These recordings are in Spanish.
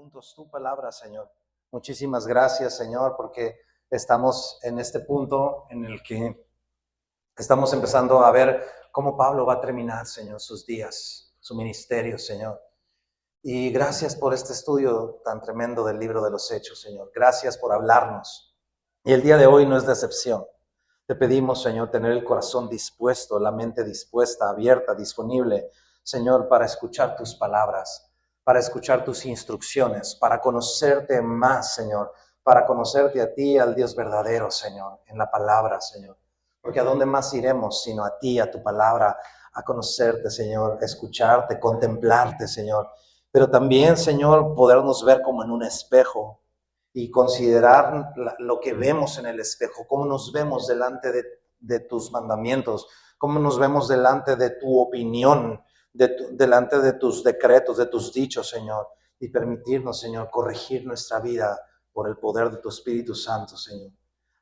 juntos tu palabra, Señor. Muchísimas gracias, Señor, porque estamos en este punto en el que estamos empezando a ver cómo Pablo va a terminar, Señor, sus días, su ministerio, Señor. Y gracias por este estudio tan tremendo del libro de los Hechos, Señor. Gracias por hablarnos. Y el día de hoy no es decepción. Te pedimos, Señor, tener el corazón dispuesto, la mente dispuesta, abierta, disponible, Señor, para escuchar tus palabras, para escuchar tus instrucciones, para conocerte más, Señor, para conocerte a ti, al Dios verdadero, Señor, en la palabra, Señor. Porque ¿a dónde más iremos sino a ti, a tu palabra, a conocerte, Señor, escucharte, contemplarte, Señor? Pero también, Señor, podernos ver como en un espejo y considerar lo que vemos en el espejo, cómo nos vemos delante de tus mandamientos, cómo nos vemos delante de tu opinión, delante de tus decretos, de tus dichos, Señor, y permitirnos, Señor, corregir nuestra vida por el poder de tu Espíritu Santo, Señor.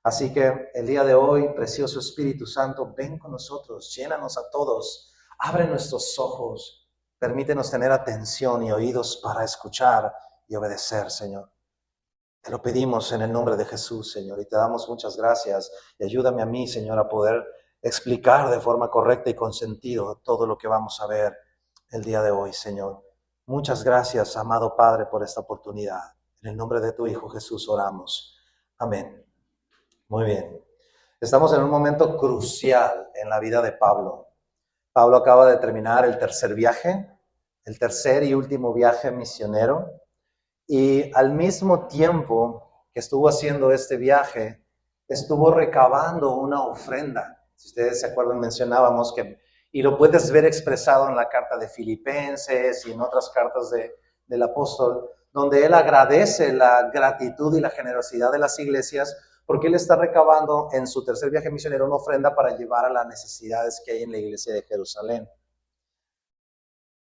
Así que el día de hoy, precioso Espíritu Santo, ven con nosotros, llénanos a todos, abre nuestros ojos, permítenos tener atención y oídos para escuchar y obedecer, Señor. Te lo pedimos en el nombre de Jesús, Señor, y te damos muchas gracias. Y ayúdame a mí, Señor, a poder explicar de forma correcta y con sentido todo lo que vamos a ver el día de hoy, Señor. Muchas gracias, amado Padre, por esta oportunidad. En el nombre de tu Hijo Jesús oramos. Amén. Muy bien. Estamos en un momento crucial en la vida de Pablo. Pablo acaba de terminar el tercer viaje, el tercer y último viaje misionero. Y al mismo tiempo que estuvo haciendo este viaje, estuvo recabando una ofrenda. Si ustedes se acuerdan, mencionábamos que, y lo puedes ver expresado en la carta de Filipenses y en otras cartas del apóstol, donde él agradece la gratitud y la generosidad de las iglesias, porque él está recabando en su tercer viaje misionero una ofrenda para llevar a las necesidades que hay en la iglesia de Jerusalén.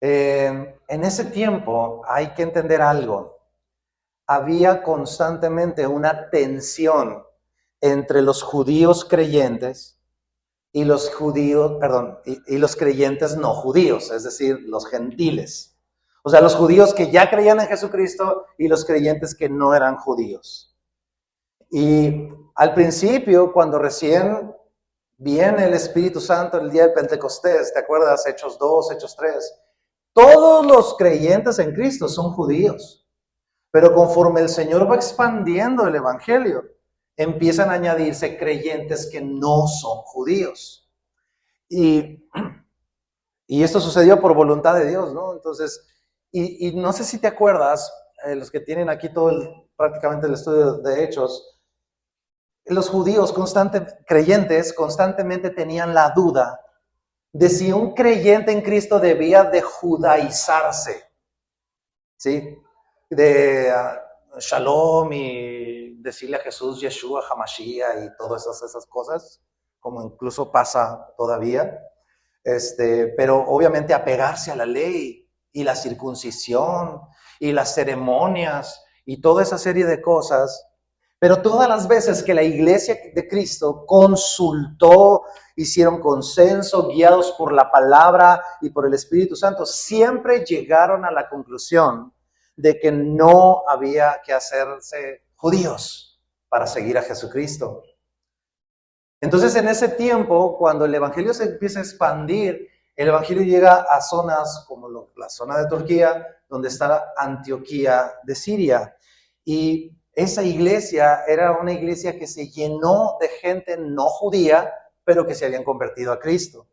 En ese tiempo hay que entender algo. Había constantemente una tensión entre los judíos creyentes y los creyentes no judíos, es decir, los gentiles. O sea, los judíos que ya creían en Jesucristo y los creyentes que no eran judíos. Y al principio, cuando recién viene el Espíritu Santo el día del Pentecostés, ¿te acuerdas? Hechos 2, Hechos 3. Todos los creyentes en Cristo son judíos. Pero conforme el Señor va expandiendo el evangelio, empiezan a añadirse creyentes que no son judíos. Y esto sucedió por voluntad de Dios, ¿no? Entonces, y no sé si te acuerdas, los que tienen aquí prácticamente el estudio de Hechos, los judíos creyentes constantemente tenían la duda de si un creyente en Cristo debía de judaizarse, ¿sí? De Shalom y decirle a Jesús, Yeshua, Hamashiach y todas esas cosas, como incluso pasa todavía, pero obviamente apegarse a la ley y la circuncisión y las ceremonias y toda esa serie de cosas. Pero todas las veces que la iglesia de Cristo consultó, hicieron consenso, guiados por la palabra y por el Espíritu Santo, siempre llegaron a la conclusión de que no había que hacerse judíos para seguir a Jesucristo. Entonces, en ese tiempo, cuando el evangelio se empieza a expandir, el evangelio llega a zonas como la zona de Turquía, donde está Antioquía de Siria. Y esa iglesia era una iglesia que se llenó de gente no judía, pero que se habían convertido a Cristo.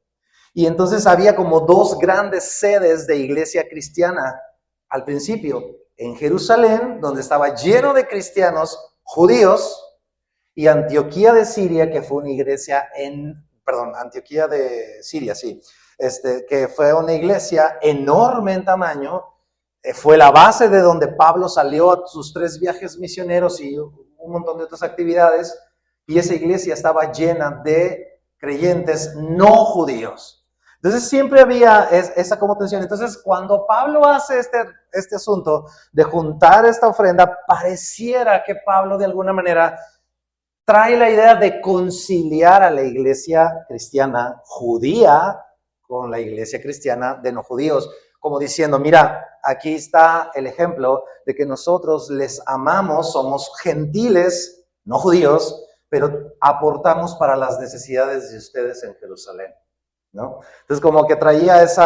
Y entonces había como dos grandes sedes de iglesia cristiana. Al principio, en Jerusalén, donde estaba lleno de cristianos judíos, y Antioquía de Siria, que fue una iglesia Antioquía de Siria, sí, que fue una iglesia enorme en tamaño, fue la base de donde Pablo salió a sus 3 viajes misioneros y un montón de otras actividades, y esa iglesia estaba llena de creyentes no judíos. Entonces siempre había esa como tensión. Entonces cuando Pablo hace este asunto de juntar esta ofrenda, pareciera que Pablo de alguna manera trae la idea de conciliar a la iglesia cristiana judía con la iglesia cristiana de no judíos, como diciendo, mira, aquí está el ejemplo de que nosotros les amamos, somos gentiles, no judíos, pero aportamos para las necesidades de ustedes en Jerusalén, ¿no? Entonces como que traía es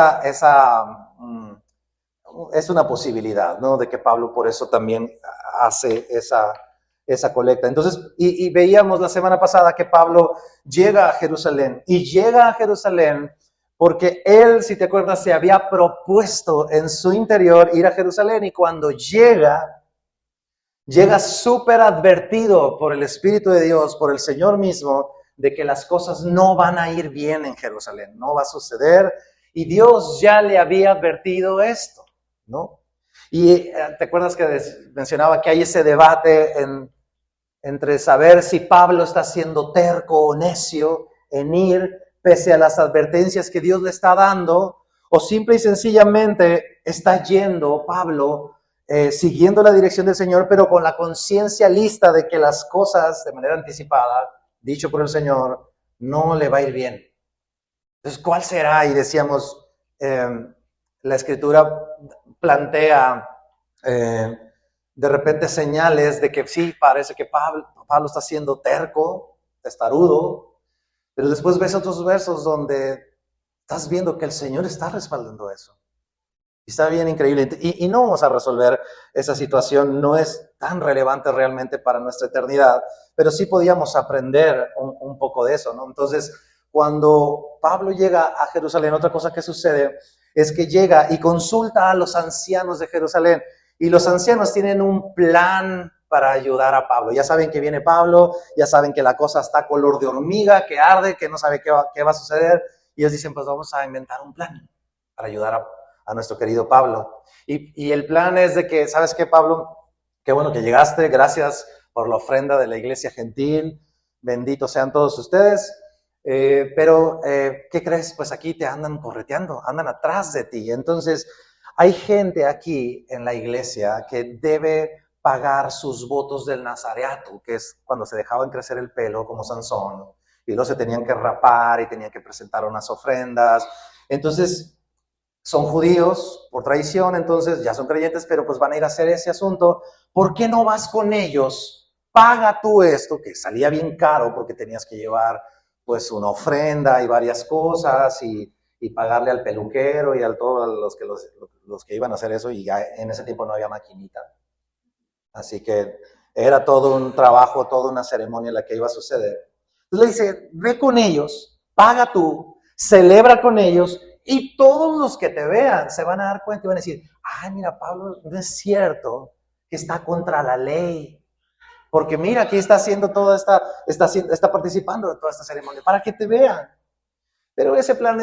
una posibilidad, ¿no? De que Pablo por eso también hace esa colecta. Entonces, y veíamos la semana pasada que Pablo llega a Jerusalén, y llega a Jerusalén porque él, si te acuerdas, se había propuesto en su interior ir a Jerusalén, y cuando llega súper advertido por el Espíritu de Dios, por el Señor mismo, de que las cosas no van a ir bien en Jerusalén, no va a suceder, y Dios ya le había advertido esto, ¿no? Y te acuerdas que mencionaba que hay ese debate entre saber si Pablo está siendo terco o necio en ir pese a las advertencias que Dios le está dando, o simple y sencillamente está yendo Pablo siguiendo la dirección del Señor, pero con la conciencia lista de que las cosas de manera anticipada, dicho por el Señor, no le va a ir bien. Entonces, ¿cuál será? Y decíamos, la Escritura plantea de repente señales de que sí, parece que Pablo está siendo terco, testarudo, pero después ves otros versos donde estás viendo que el Señor está respaldando eso. Y está bien increíble. Y no vamos a resolver esa situación, no es tan relevante realmente para nuestra eternidad, pero sí podíamos aprender un poco de eso, ¿no? Entonces, cuando Pablo llega a Jerusalén, otra cosa que sucede es que llega y consulta a los ancianos de Jerusalén. Y los ancianos tienen un plan para ayudar a Pablo. Ya saben que viene Pablo, ya saben que la cosa está color de hormiga, que arde, que no sabe qué va a suceder. Y ellos dicen, pues vamos a inventar un plan para ayudar a nuestro querido Pablo. Y el plan es de que, ¿sabes qué, Pablo? Qué bueno que llegaste, gracias por la ofrenda de la iglesia gentil, benditos sean todos ustedes. Pero, ¿qué crees? Pues aquí te andan correteando, andan atrás de ti. Entonces, hay gente aquí en la iglesia que debe pagar sus votos del nazareato, que es cuando se dejaban crecer el pelo como Sansón, y luego se tenían que rapar y tenían que presentar unas ofrendas. Entonces, son judíos por tradición, entonces ya son creyentes, pero pues van a ir a hacer ese asunto. ¿Por qué no vas con ellos? Paga tú esto, que salía bien caro porque tenías que llevar pues una ofrenda y varias cosas y pagarle al peluquero y a todos los que iban a hacer eso, y ya en ese tiempo no había maquinita. Así que era todo un trabajo, toda una ceremonia la que iba a suceder. Entonces le dice, ve con ellos, paga tú, celebra con ellos, y todos los que te vean se van a dar cuenta y van a decir, ay, mira, Pablo, no es cierto que está contra la ley. Porque mira, aquí está haciendo está participando de toda esta ceremonia, para que te vean. Pero ese plan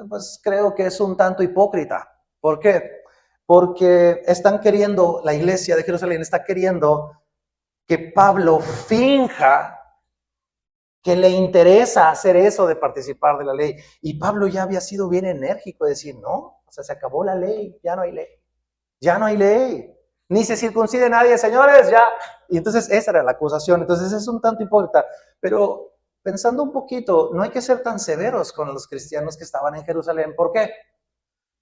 pues creo que es un tanto hipócrita. ¿Por qué? Porque la iglesia de Jerusalén está queriendo que Pablo finja que le interesa hacer eso de participar de la ley. Y Pablo ya había sido bien enérgico de decir, no, o sea, se acabó la ley, ya no hay ley. Ya no hay ley. Ni se circuncide nadie, señores, ya. Y entonces esa era la acusación. Entonces es un tanto hipócrita. Pero pensando un poquito, no hay que ser tan severos con los cristianos que estaban en Jerusalén. ¿Por qué?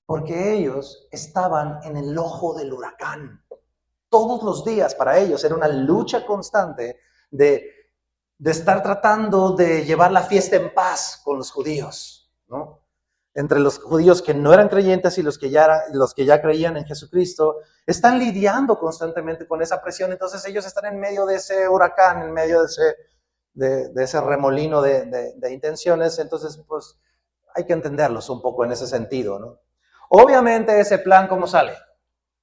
Porque ellos estaban en el ojo del huracán. Todos los días para ellos era una lucha constante de estar tratando de llevar la fiesta en paz con los judíos, ¿no? Entre los judíos que no eran creyentes y los que ya creían en Jesucristo, están lidiando constantemente con esa presión. Entonces ellos están en medio de ese huracán, en medio de ese remolino de intenciones. Entonces, pues, hay que entenderlos un poco en ese sentido, ¿no? Obviamente ese plan, ¿cómo sale?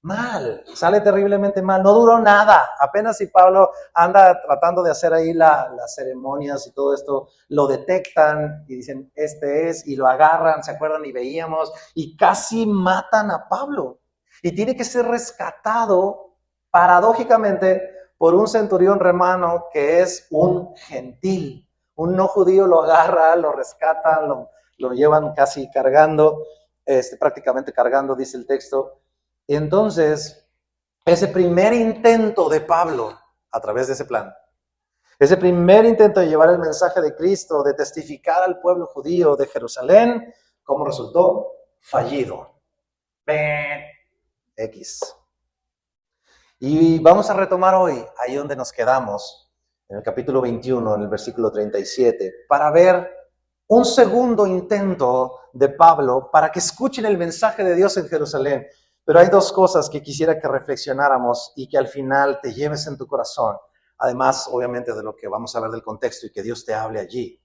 Mal, sale terriblemente mal, no duró nada. Apenas si Pablo anda tratando de hacer ahí las ceremonias y todo esto, lo detectan y dicen, este es, y lo agarran, ¿se acuerdan? Y veíamos, y casi matan a Pablo. Y tiene que ser rescatado, paradójicamente, por un centurión romano que es un gentil. Un no judío lo agarra, lo rescata, lo llevan casi cargando, prácticamente cargando, dice el texto. Y entonces, ese primer intento de Pablo, a través de ese plan, ese primer intento de llevar el mensaje de Cristo, de testificar al pueblo judío de Jerusalén, ¿cómo resultó? Fallido. X. Y vamos a retomar hoy, ahí donde nos quedamos, en el capítulo 21, en el versículo 37, para ver un segundo intento de Pablo para que escuchen el mensaje de Dios en Jerusalén. Pero hay dos cosas que quisiera que reflexionáramos y que al final te lleves en tu corazón. Además, obviamente, de lo que vamos a ver del contexto y que Dios te hable allí.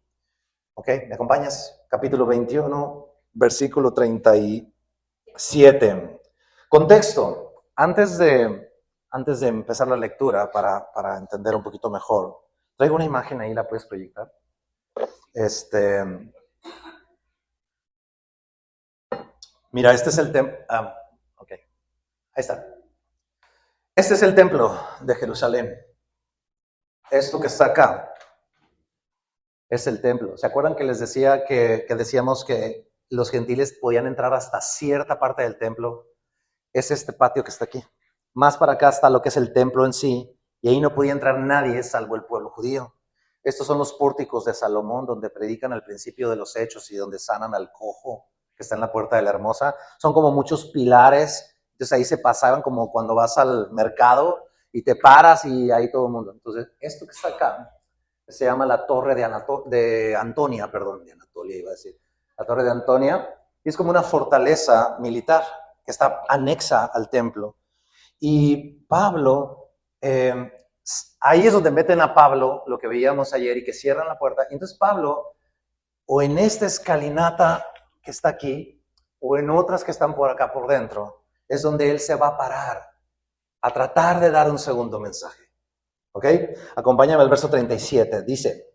¿Ok? ¿Me acompañas? Capítulo 21, versículo 37. Contexto. Antes de empezar la lectura, para entender un poquito mejor, traigo una imagen ahí, ¿la puedes proyectar? Mira, este es el templo. Ok, ahí está. Este es el templo de Jerusalén. Esto que está acá es el templo. ¿Se acuerdan que les decía que decíamos que los gentiles podían entrar hasta cierta parte del templo? Es este patio que está aquí. Más para acá está lo que es el templo en sí, y ahí no podía entrar nadie salvo el pueblo judío. Estos son los pórticos de Salomón, donde predican al principio de los hechos y donde sanan al cojo que está en la puerta de la Hermosa. Son como muchos pilares, entonces ahí se pasaban como cuando vas al mercado y te paras y ahí todo el mundo. Entonces, esto que está acá se llama la Torre de Antonia, iba a decir. La Torre de Antonia, y es como una fortaleza militar que está anexa al templo. Y Pablo, ahí es donde meten a Pablo, lo que veíamos ayer, y que cierran la puerta. Entonces Pablo, o en esta escalinata que está aquí, o en otras que están por acá por dentro, es donde él se va a parar a tratar de dar un segundo mensaje. ¿Ok? Acompáñame al verso 37. Dice,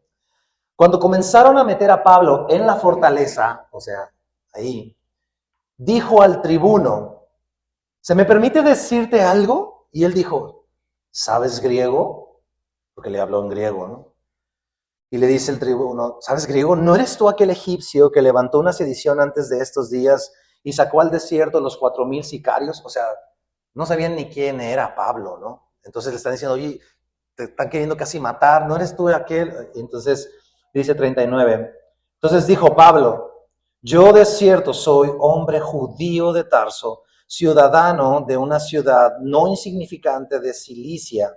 cuando comenzaron a meter a Pablo en la fortaleza, o sea, ahí, dijo al tribuno, ¿se me permite decirte algo? Y él dijo, ¿sabes griego? Porque le habló en griego, ¿no? Y le dice el tribuno, ¿sabes griego? ¿No eres tú aquel egipcio que levantó una sedición antes de estos días y sacó al desierto los 4,000 sicarios? O sea, no sabían ni quién era Pablo, ¿no? Entonces le están diciendo, oye, te están queriendo casi matar, ¿no eres tú aquel? Y entonces dice 39, entonces dijo Pablo, yo de cierto soy hombre judío de Tarso, ciudadano de una ciudad no insignificante de Cilicia,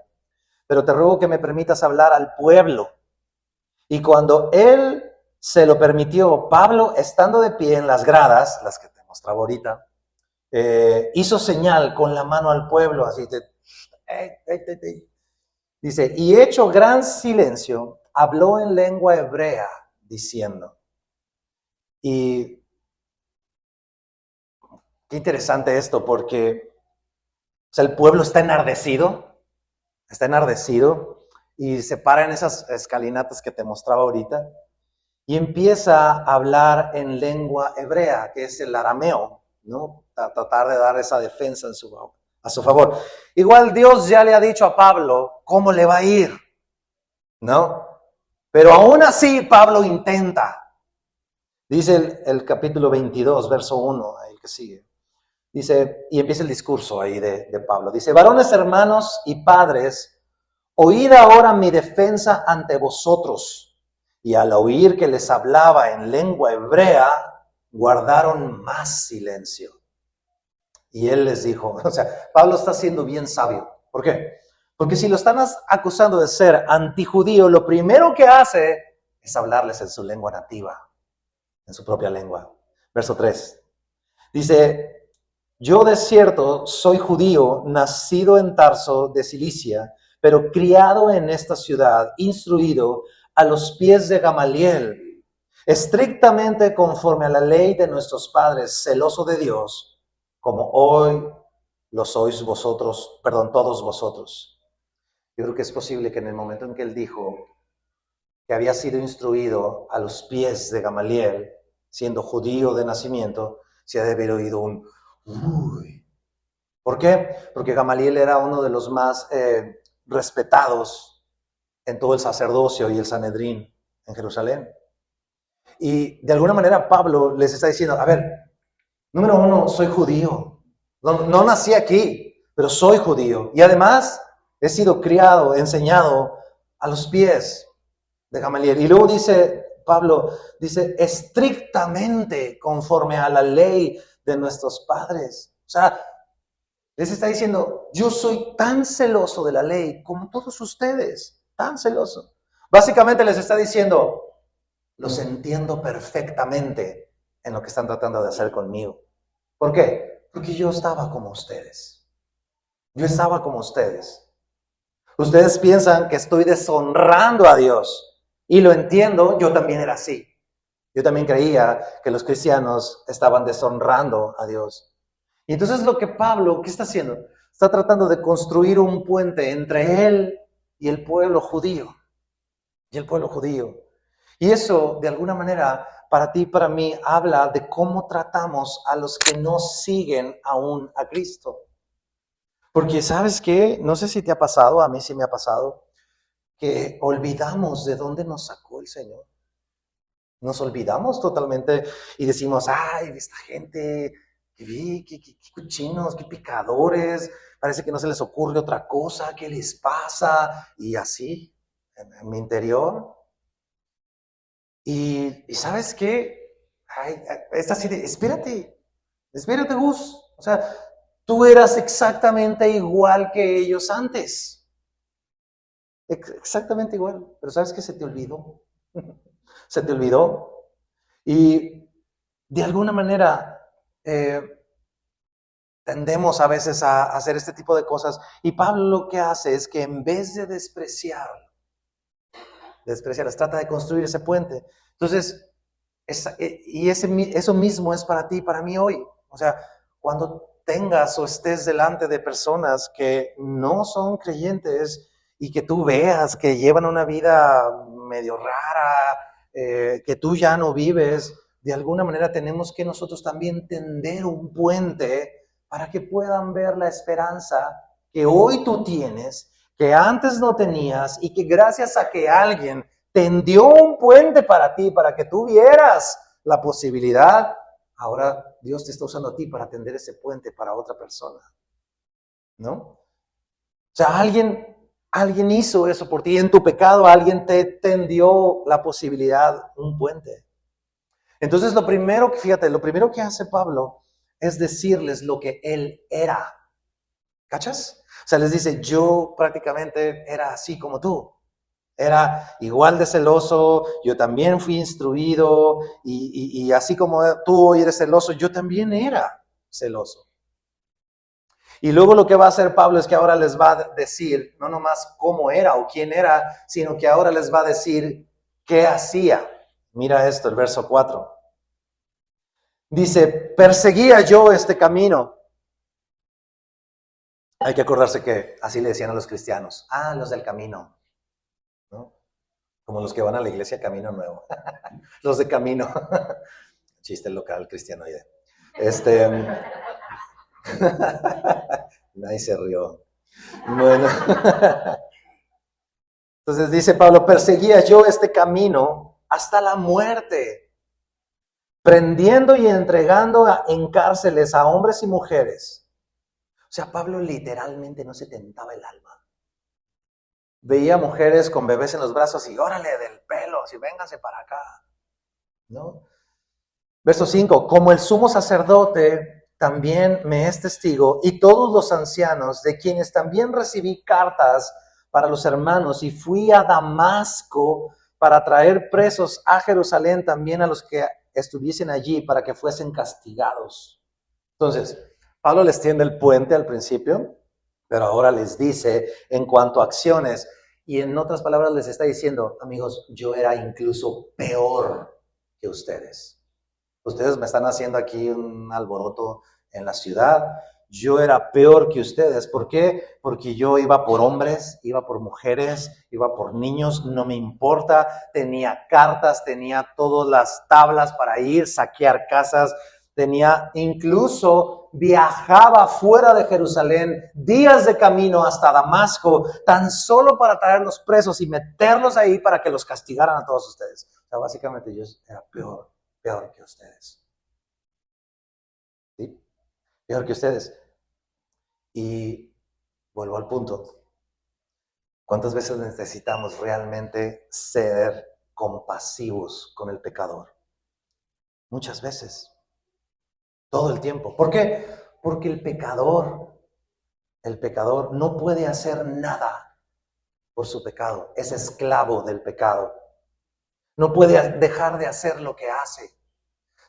pero te ruego que me permitas hablar al pueblo. Y cuando él se lo permitió, Pablo, estando de pie en las gradas, las que te mostraba ahorita, hizo señal con la mano al pueblo, así de, dice, y hecho gran silencio, habló en lengua hebrea, diciendo, y qué interesante esto, porque o sea, el pueblo está enardecido, y se para en esas escalinatas que te mostraba ahorita, y empieza a hablar en lengua hebrea, que es el arameo, ¿no? A tratar de dar esa defensa a su favor. Igual Dios ya le ha dicho a Pablo cómo le va a ir, ¿no? Pero aún así Pablo intenta. Dice el capítulo 22, verso 1, el que sigue. Dice, y empieza el discurso ahí de Pablo. Dice, varones, hermanos y padres, oíd ahora mi defensa ante vosotros. Y al oír que les hablaba en lengua hebrea, guardaron más silencio. Y él les dijo, o sea, Pablo está siendo bien sabio. ¿Por qué? Porque si lo están acusando de ser antijudío, lo primero que hace es hablarles en su lengua nativa, en su propia lengua. Verso 3. Dice, yo de cierto soy judío, nacido en Tarso de Cilicia, pero criado en esta ciudad, instruido a los pies de Gamaliel, estrictamente conforme a la ley de nuestros padres, celoso de Dios, como hoy lo sois vosotros, todos vosotros. Yo creo que es posible que en el momento en que él dijo que había sido instruido a los pies de Gamaliel, siendo judío de nacimiento, se ha de haber oído un uy. ¿Por qué? Porque Gamaliel era uno de los más respetados en todo el sacerdocio y el Sanedrín en Jerusalén. Y de alguna manera Pablo les está diciendo, a ver, número uno, soy judío. No nací aquí, pero soy judío. Y además he sido criado, enseñado a los pies de Gamaliel. Y luego dice Pablo, dice, estrictamente conforme a la ley de nuestros padres. O sea, les está diciendo, yo soy tan celoso de la ley como todos ustedes, tan celoso. Básicamente les está diciendo, los entiendo perfectamente en lo que están tratando de hacer conmigo. ¿Por qué? Porque yo estaba como ustedes. Yo estaba como ustedes. Ustedes piensan que estoy deshonrando a Dios. Y lo entiendo, yo también era así. Yo también creía que los cristianos estaban deshonrando a Dios. Y entonces lo que Pablo, ¿qué está haciendo? Está tratando de construir un puente entre él y el pueblo judío. Y el pueblo judío. Y eso, de alguna manera, para ti y para mí, habla de cómo tratamos a los que no siguen aún a Cristo. Porque, ¿sabes qué? No sé si te ha pasado, a mí sí me ha pasado, que olvidamos de dónde nos sacó el Señor. Nos olvidamos totalmente y decimos, ay, esta gente, qué cochinos, qué pecadores, parece que no se les ocurre otra cosa, ¿qué les pasa? Y así, en mi interior. Y ¿sabes qué? Ay, esta así de, espérate, Gus. O sea, tú eras exactamente igual que ellos antes. Exactamente igual. Pero ¿sabes qué? Se te olvidó. Se te olvidó. Y de alguna manera tendemos a veces a hacer este tipo de cosas. Y Pablo lo que hace es que en vez de despreciarlas, trata de construir ese puente. Entonces, eso mismo es para ti y para mí hoy. O sea, cuando tengas o estés delante de personas que no son creyentes y que tú veas que llevan una vida medio rara, que tú ya no vives, de alguna manera tenemos que nosotros también tender un puente para que puedan ver la esperanza que hoy tú tienes, que antes no tenías y que gracias a que alguien tendió un puente para ti, para que tú vieras la posibilidad, ahora Dios te está usando a ti para tender ese puente para otra persona, ¿no? O sea, alguien hizo eso por ti, en tu pecado alguien te tendió la posibilidad, un puente. Entonces lo primero que hace Pablo es decirles lo que él era. ¿Cachas? O sea, les dice, yo prácticamente era así como tú. Era igual de celoso, yo también fui instruido y así como tú hoy eres celoso, yo también era celoso. Y luego lo que va a hacer Pablo es que ahora les va a decir, no nomás cómo era o quién era, sino que ahora les va a decir qué hacía. Mira esto, el verso 4. Dice, perseguía yo este camino. Hay que acordarse que así le decían a los cristianos, los del camino, ¿no? Como los que van a la iglesia Camino Nuevo. Los de camino. Chiste local cristiano. Nadie se rió. Bueno. Entonces dice Pablo, perseguía yo este camino hasta la muerte, prendiendo y entregando en cárceles a hombres y mujeres. O sea, Pablo literalmente no se tentaba el alma. Veía mujeres con bebés en los brazos y órale del pelo, si vénganse para acá, ¿no? Verso 5, como el sumo sacerdote también me es testigo y todos los ancianos de quienes también recibí cartas para los hermanos y fui a Damasco para traer presos a Jerusalén también a los que estuviesen allí para que fuesen castigados. Entonces, Pablo les tiende el puente al principio, pero ahora les dice en cuanto a acciones y en otras palabras les está diciendo, amigos, yo era incluso peor que ustedes. Ustedes me están haciendo aquí un alboroto en la ciudad. Yo era peor que ustedes. ¿Por qué? Porque yo iba por hombres, iba por mujeres, iba por niños, no me importa. Tenía cartas, tenía todas las tablas para ir, saquear casas. Incluso viajaba fuera de Jerusalén, días de camino hasta Damasco, tan solo para traerlos presos y meterlos ahí para que los castigaran a todos ustedes. O sea, básicamente yo era peor que ustedes. ¿Sí? Peor que ustedes. Y vuelvo al punto. ¿Cuántas veces necesitamos realmente ser compasivos con el pecador? Muchas veces. Todo el tiempo. ¿Por qué? Porque el pecador no puede hacer nada por su pecado. Es esclavo del pecado. No puede dejar de hacer lo que hace.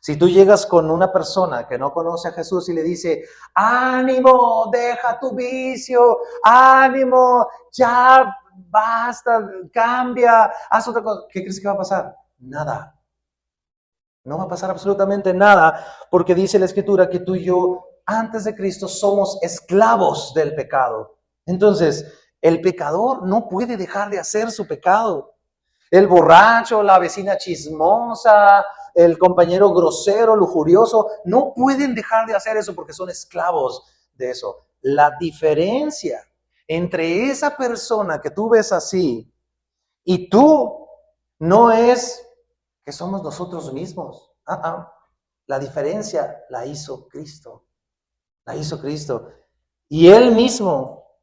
Si tú llegas con una persona que no conoce a Jesús y le dice, ánimo, deja tu vicio, ánimo, ya basta, cambia, haz otra cosa, ¿qué crees que va a pasar? Nada. No va a pasar absolutamente nada, porque dice la Escritura que tú y yo, antes de Cristo, somos esclavos del pecado. Entonces, el pecador no puede dejar de hacer su pecado. El borracho, la vecina chismosa, el compañero grosero, lujurioso, no pueden dejar de hacer eso porque son esclavos de eso. La diferencia entre esa persona que tú ves así y tú no es que somos nosotros mismos. La diferencia la hizo Cristo. La hizo Cristo. Y Él mismo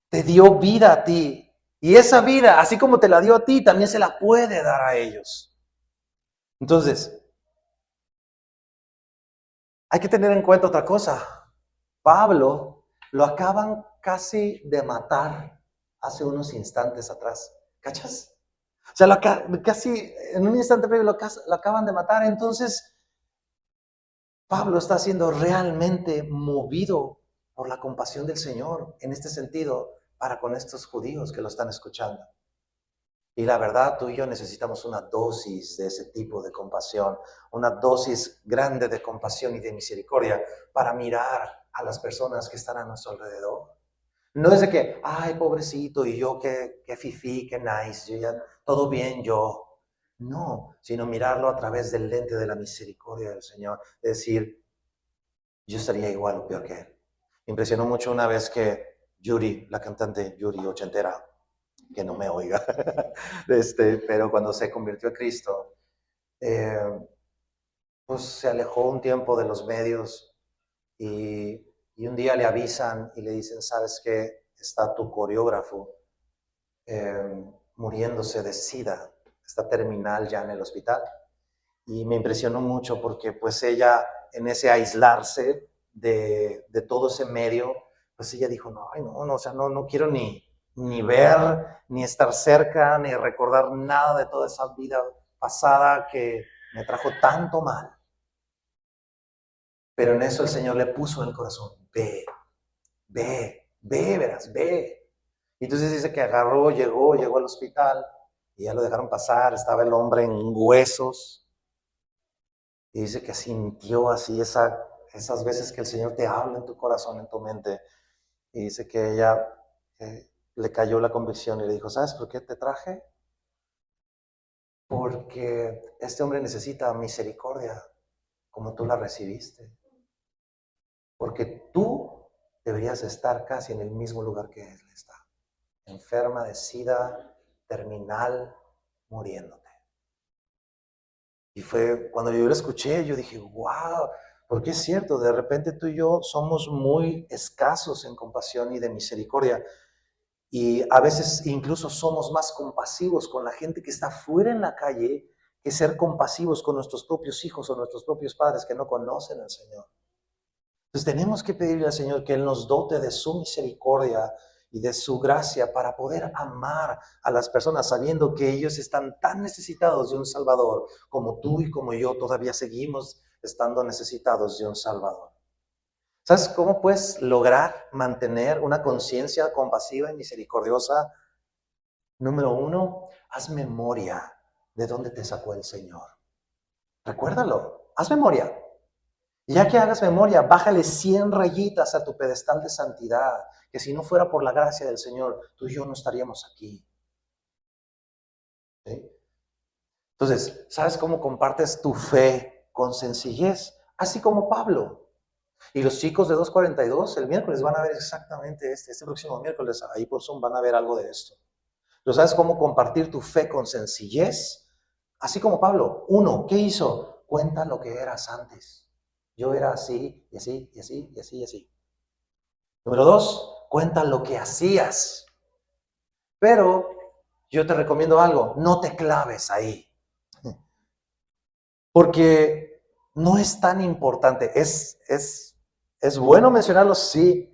te dio vida a ti. Y esa vida, así como te la dio a ti, también se la puede dar a ellos. Entonces, hay que tener en cuenta otra cosa. Pablo lo acaban casi de matar hace unos instantes atrás. ¿Cachas? O sea, casi en un instante previo lo acaban de matar. Entonces, Pablo está siendo realmente movido por la compasión del Señor en este sentido para con estos judíos que lo están escuchando. Y la verdad, tú y yo necesitamos una dosis de ese tipo de compasión, una dosis grande de compasión y de misericordia para mirar a las personas que están a nuestro alrededor. No es de que, ay, pobrecito, y yo qué fifí, qué nice, yo ya, todo bien yo. No, sino mirarlo a través del lente de la misericordia del Señor. Es decir, yo estaría igual o peor que él. Me impresionó mucho una vez que Yuri, la cantante Yuri ochentera, que no me oiga, pero cuando se convirtió a Cristo, pues se alejó un tiempo de los medios y un día le avisan y le dicen, ¿sabes qué? Está tu coreógrafo muriéndose de SIDA, está terminal ya en el hospital. Y me impresionó mucho porque pues ella en ese aislarse de todo ese medio, pues ella dijo, no, o sea, no quiero ni ver, ni estar cerca, ni recordar nada de toda esa vida pasada que me trajo tanto mal. Pero en eso el Señor le puso en el corazón, verás, ve. Y entonces dice que agarró, llegó al hospital y ya lo dejaron pasar, estaba el hombre en huesos. Y dice que sintió así esas veces que el Señor te habla en tu corazón, en tu mente. Y dice que ella le cayó la convicción y le dijo, ¿sabes por qué te traje? Porque este hombre necesita misericordia como tú la recibiste. Porque tú deberías estar casi en el mismo lugar que él está. Enferma de SIDA, terminal, muriéndote. Y fue cuando yo lo escuché, yo dije, wow, porque es cierto, de repente tú y yo somos muy escasos en compasión y de misericordia. Y a veces incluso somos más compasivos con la gente que está fuera en la calle que ser compasivos con nuestros propios hijos o nuestros propios padres que no conocen al Señor. Entonces tenemos que pedirle al Señor que Él nos dote de su misericordia y de su gracia para poder amar a las personas sabiendo que ellos están tan necesitados de un Salvador como tú y como yo todavía seguimos estando necesitados de un Salvador. ¿Sabes cómo puedes lograr mantener una conciencia compasiva y misericordiosa? Número 1, haz memoria de dónde te sacó el Señor. Recuérdalo, haz memoria. Y ya que hagas memoria, bájale 100 rayitas a tu pedestal de santidad, que si no fuera por la gracia del Señor, tú y yo no estaríamos aquí. ¿Sí? Entonces, ¿sabes cómo compartes tu fe con sencillez? Así como Pablo. Y los chicos de 242 el miércoles van a ver exactamente este próximo miércoles, ahí por Zoom van a ver algo de esto. ¿Pero sabes cómo compartir tu fe con sencillez? Así como Pablo. 1, ¿qué hizo? Cuenta lo que eras antes. Yo era así, y así, y así, y así, y así. Número 2, cuenta lo que hacías. Pero yo te recomiendo algo, no te claves ahí. Porque no es tan importante, es ¿Es bueno mencionarlo? Sí,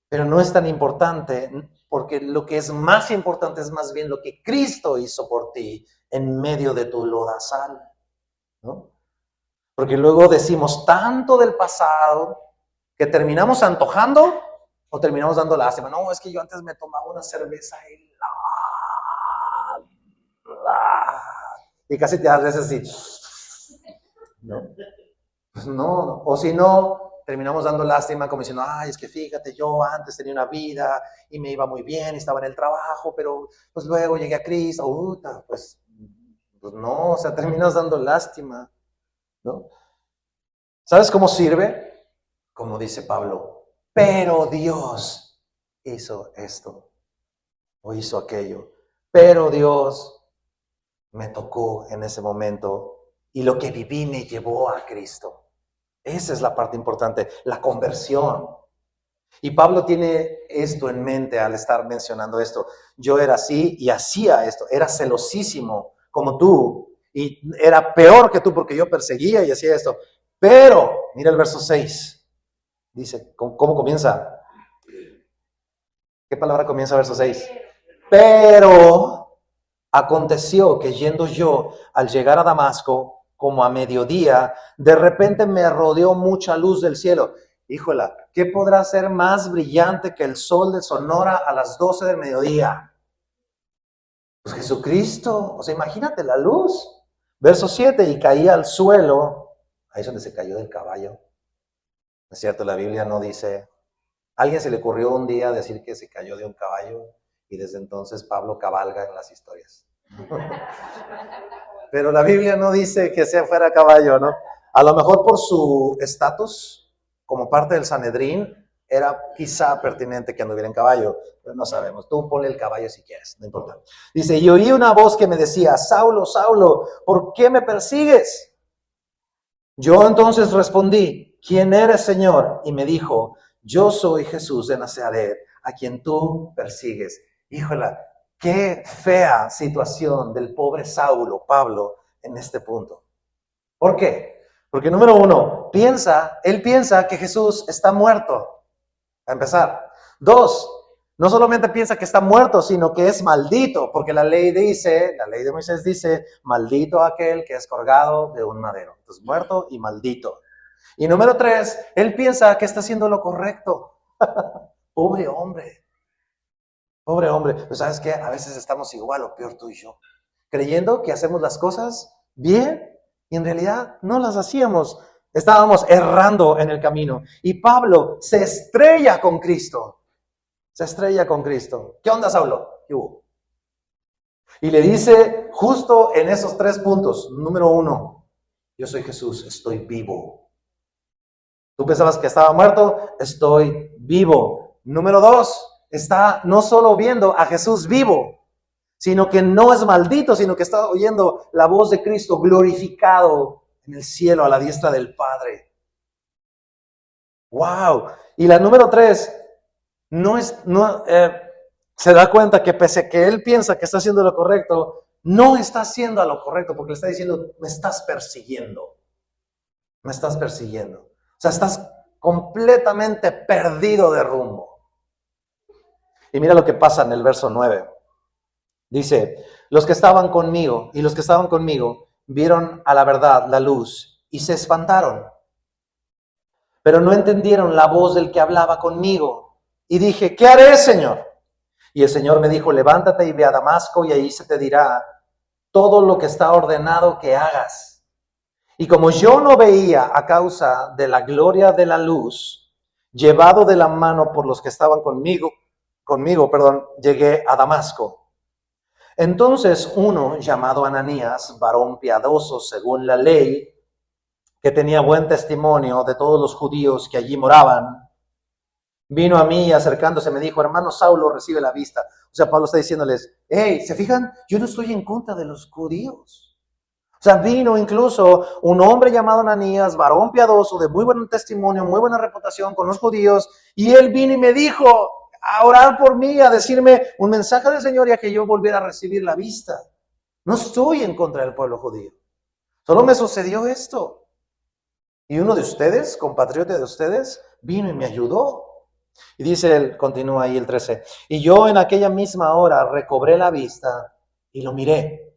pero no es tan importante, porque lo que es más importante es más bien lo que Cristo hizo por ti en medio de tu lodazal, ¿no? Porque luego decimos tanto del pasado que terminamos antojando o terminamos dando lástima. No, es que yo antes me tomaba una cerveza y casi te das así. No, pues no. O si no, terminamos dando lástima como diciendo, ay, es que fíjate, yo antes tenía una vida y me iba muy bien, estaba en el trabajo, pero pues luego llegué a Cristo, pues no, o sea, terminas dando lástima, ¿no? ¿Sabes cómo sirve? Como dice Pablo, pero Dios hizo esto o hizo aquello, pero Dios me tocó en ese momento y lo que viví me llevó a Cristo. Esa es la parte importante, la conversión. Y Pablo tiene esto en mente al estar mencionando esto. Yo era así y hacía esto, era celosísimo como tú y era peor que tú porque yo perseguía y hacía esto. Pero, mira el verso 6, dice, ¿cómo comienza? ¿Qué palabra comienza el verso 6? Pero aconteció que yendo yo al llegar a Damasco, como a mediodía, de repente me rodeó mucha luz del cielo. Híjola, ¿qué podrá ser más brillante que el sol de Sonora a las 12 del mediodía? Pues Jesucristo, o sea, imagínate la luz. Verso 7, y caía al suelo, ahí es donde se cayó del caballo. Es cierto, la Biblia no dice, ¿a alguien se le ocurrió un día decir que se cayó de un caballo? Y desde entonces Pablo cabalga en las historias. Pero la Biblia no dice que sea fuera a caballo, ¿no? A lo mejor por su estatus como parte del Sanedrín, era quizá pertinente que anduviera en caballo, pero no sabemos. Tú ponle el caballo si quieres, no importa. Dice, y oí una voz que me decía, Saulo, Saulo, ¿por qué me persigues? Yo entonces respondí, ¿quién eres, Señor? Y me dijo, yo soy Jesús de Nazaret, a quien tú persigues. Híjola, qué fea situación del pobre Saulo, Pablo, en este punto. ¿Por qué? Porque número uno, él piensa que Jesús está muerto, a empezar. Dos, no solamente piensa que está muerto, sino que es maldito, porque la ley de Moisés dice, maldito aquel que es colgado de un madero. Entonces, muerto y maldito. Y número tres, él piensa que está haciendo lo correcto. Pobre hombre. Pobre hombre. Pues ¿sabes qué? A veces estamos igual o peor tú y yo. Creyendo que hacemos las cosas bien y en realidad no las hacíamos. Estábamos errando en el camino. Y Pablo se estrella con Cristo. Se estrella con Cristo. ¿Qué onda, Saulo? ¿Qué hubo? Y le dice justo en esos 3 puntos. Número 1, yo soy Jesús, estoy vivo. Tú pensabas que estaba muerto, estoy vivo. Número 2, está no solo viendo a Jesús vivo, sino que no es maldito, sino que está oyendo la voz de Cristo glorificado en el cielo a la diestra del Padre. ¡Wow! Y la número 3, se da cuenta que pese a que él piensa que está haciendo lo correcto, no está haciendo lo correcto, porque le está diciendo, me estás persiguiendo. Me estás persiguiendo. O sea, estás completamente perdido de rumbo. Y mira lo que pasa en el verso 9. Dice, los que estaban conmigo vieron a la verdad la luz y se espantaron. Pero no entendieron la voz del que hablaba conmigo. Y dije, ¿qué haré, Señor? Y el Señor me dijo, levántate y ve a Damasco y ahí se te dirá todo lo que está ordenado que hagas. Y como yo no veía a causa de la gloria de la luz, llevado de la mano por los que estaban conmigo, llegué a Damasco. Entonces uno llamado Ananías, varón piadoso según la ley, que tenía buen testimonio de todos los judíos que allí moraban, vino a mí y acercándose me dijo, hermano Saulo, recibe la vista. O sea, Pablo está diciéndoles, hey, ¿se fijan? Yo no estoy en contra de los judíos. O sea, vino incluso un hombre llamado Ananías, varón piadoso, de muy buen testimonio, muy buena reputación con los judíos, y él vino y me dijo a orar por mí, a decirme un mensaje del Señor y a que yo volviera a recibir la vista. No estoy en contra del pueblo judío. Solo me sucedió esto. Y uno de ustedes, compatriota de ustedes, vino y me ayudó. Y dice él, continúa ahí el 13, y yo en aquella misma hora recobré la vista y lo miré.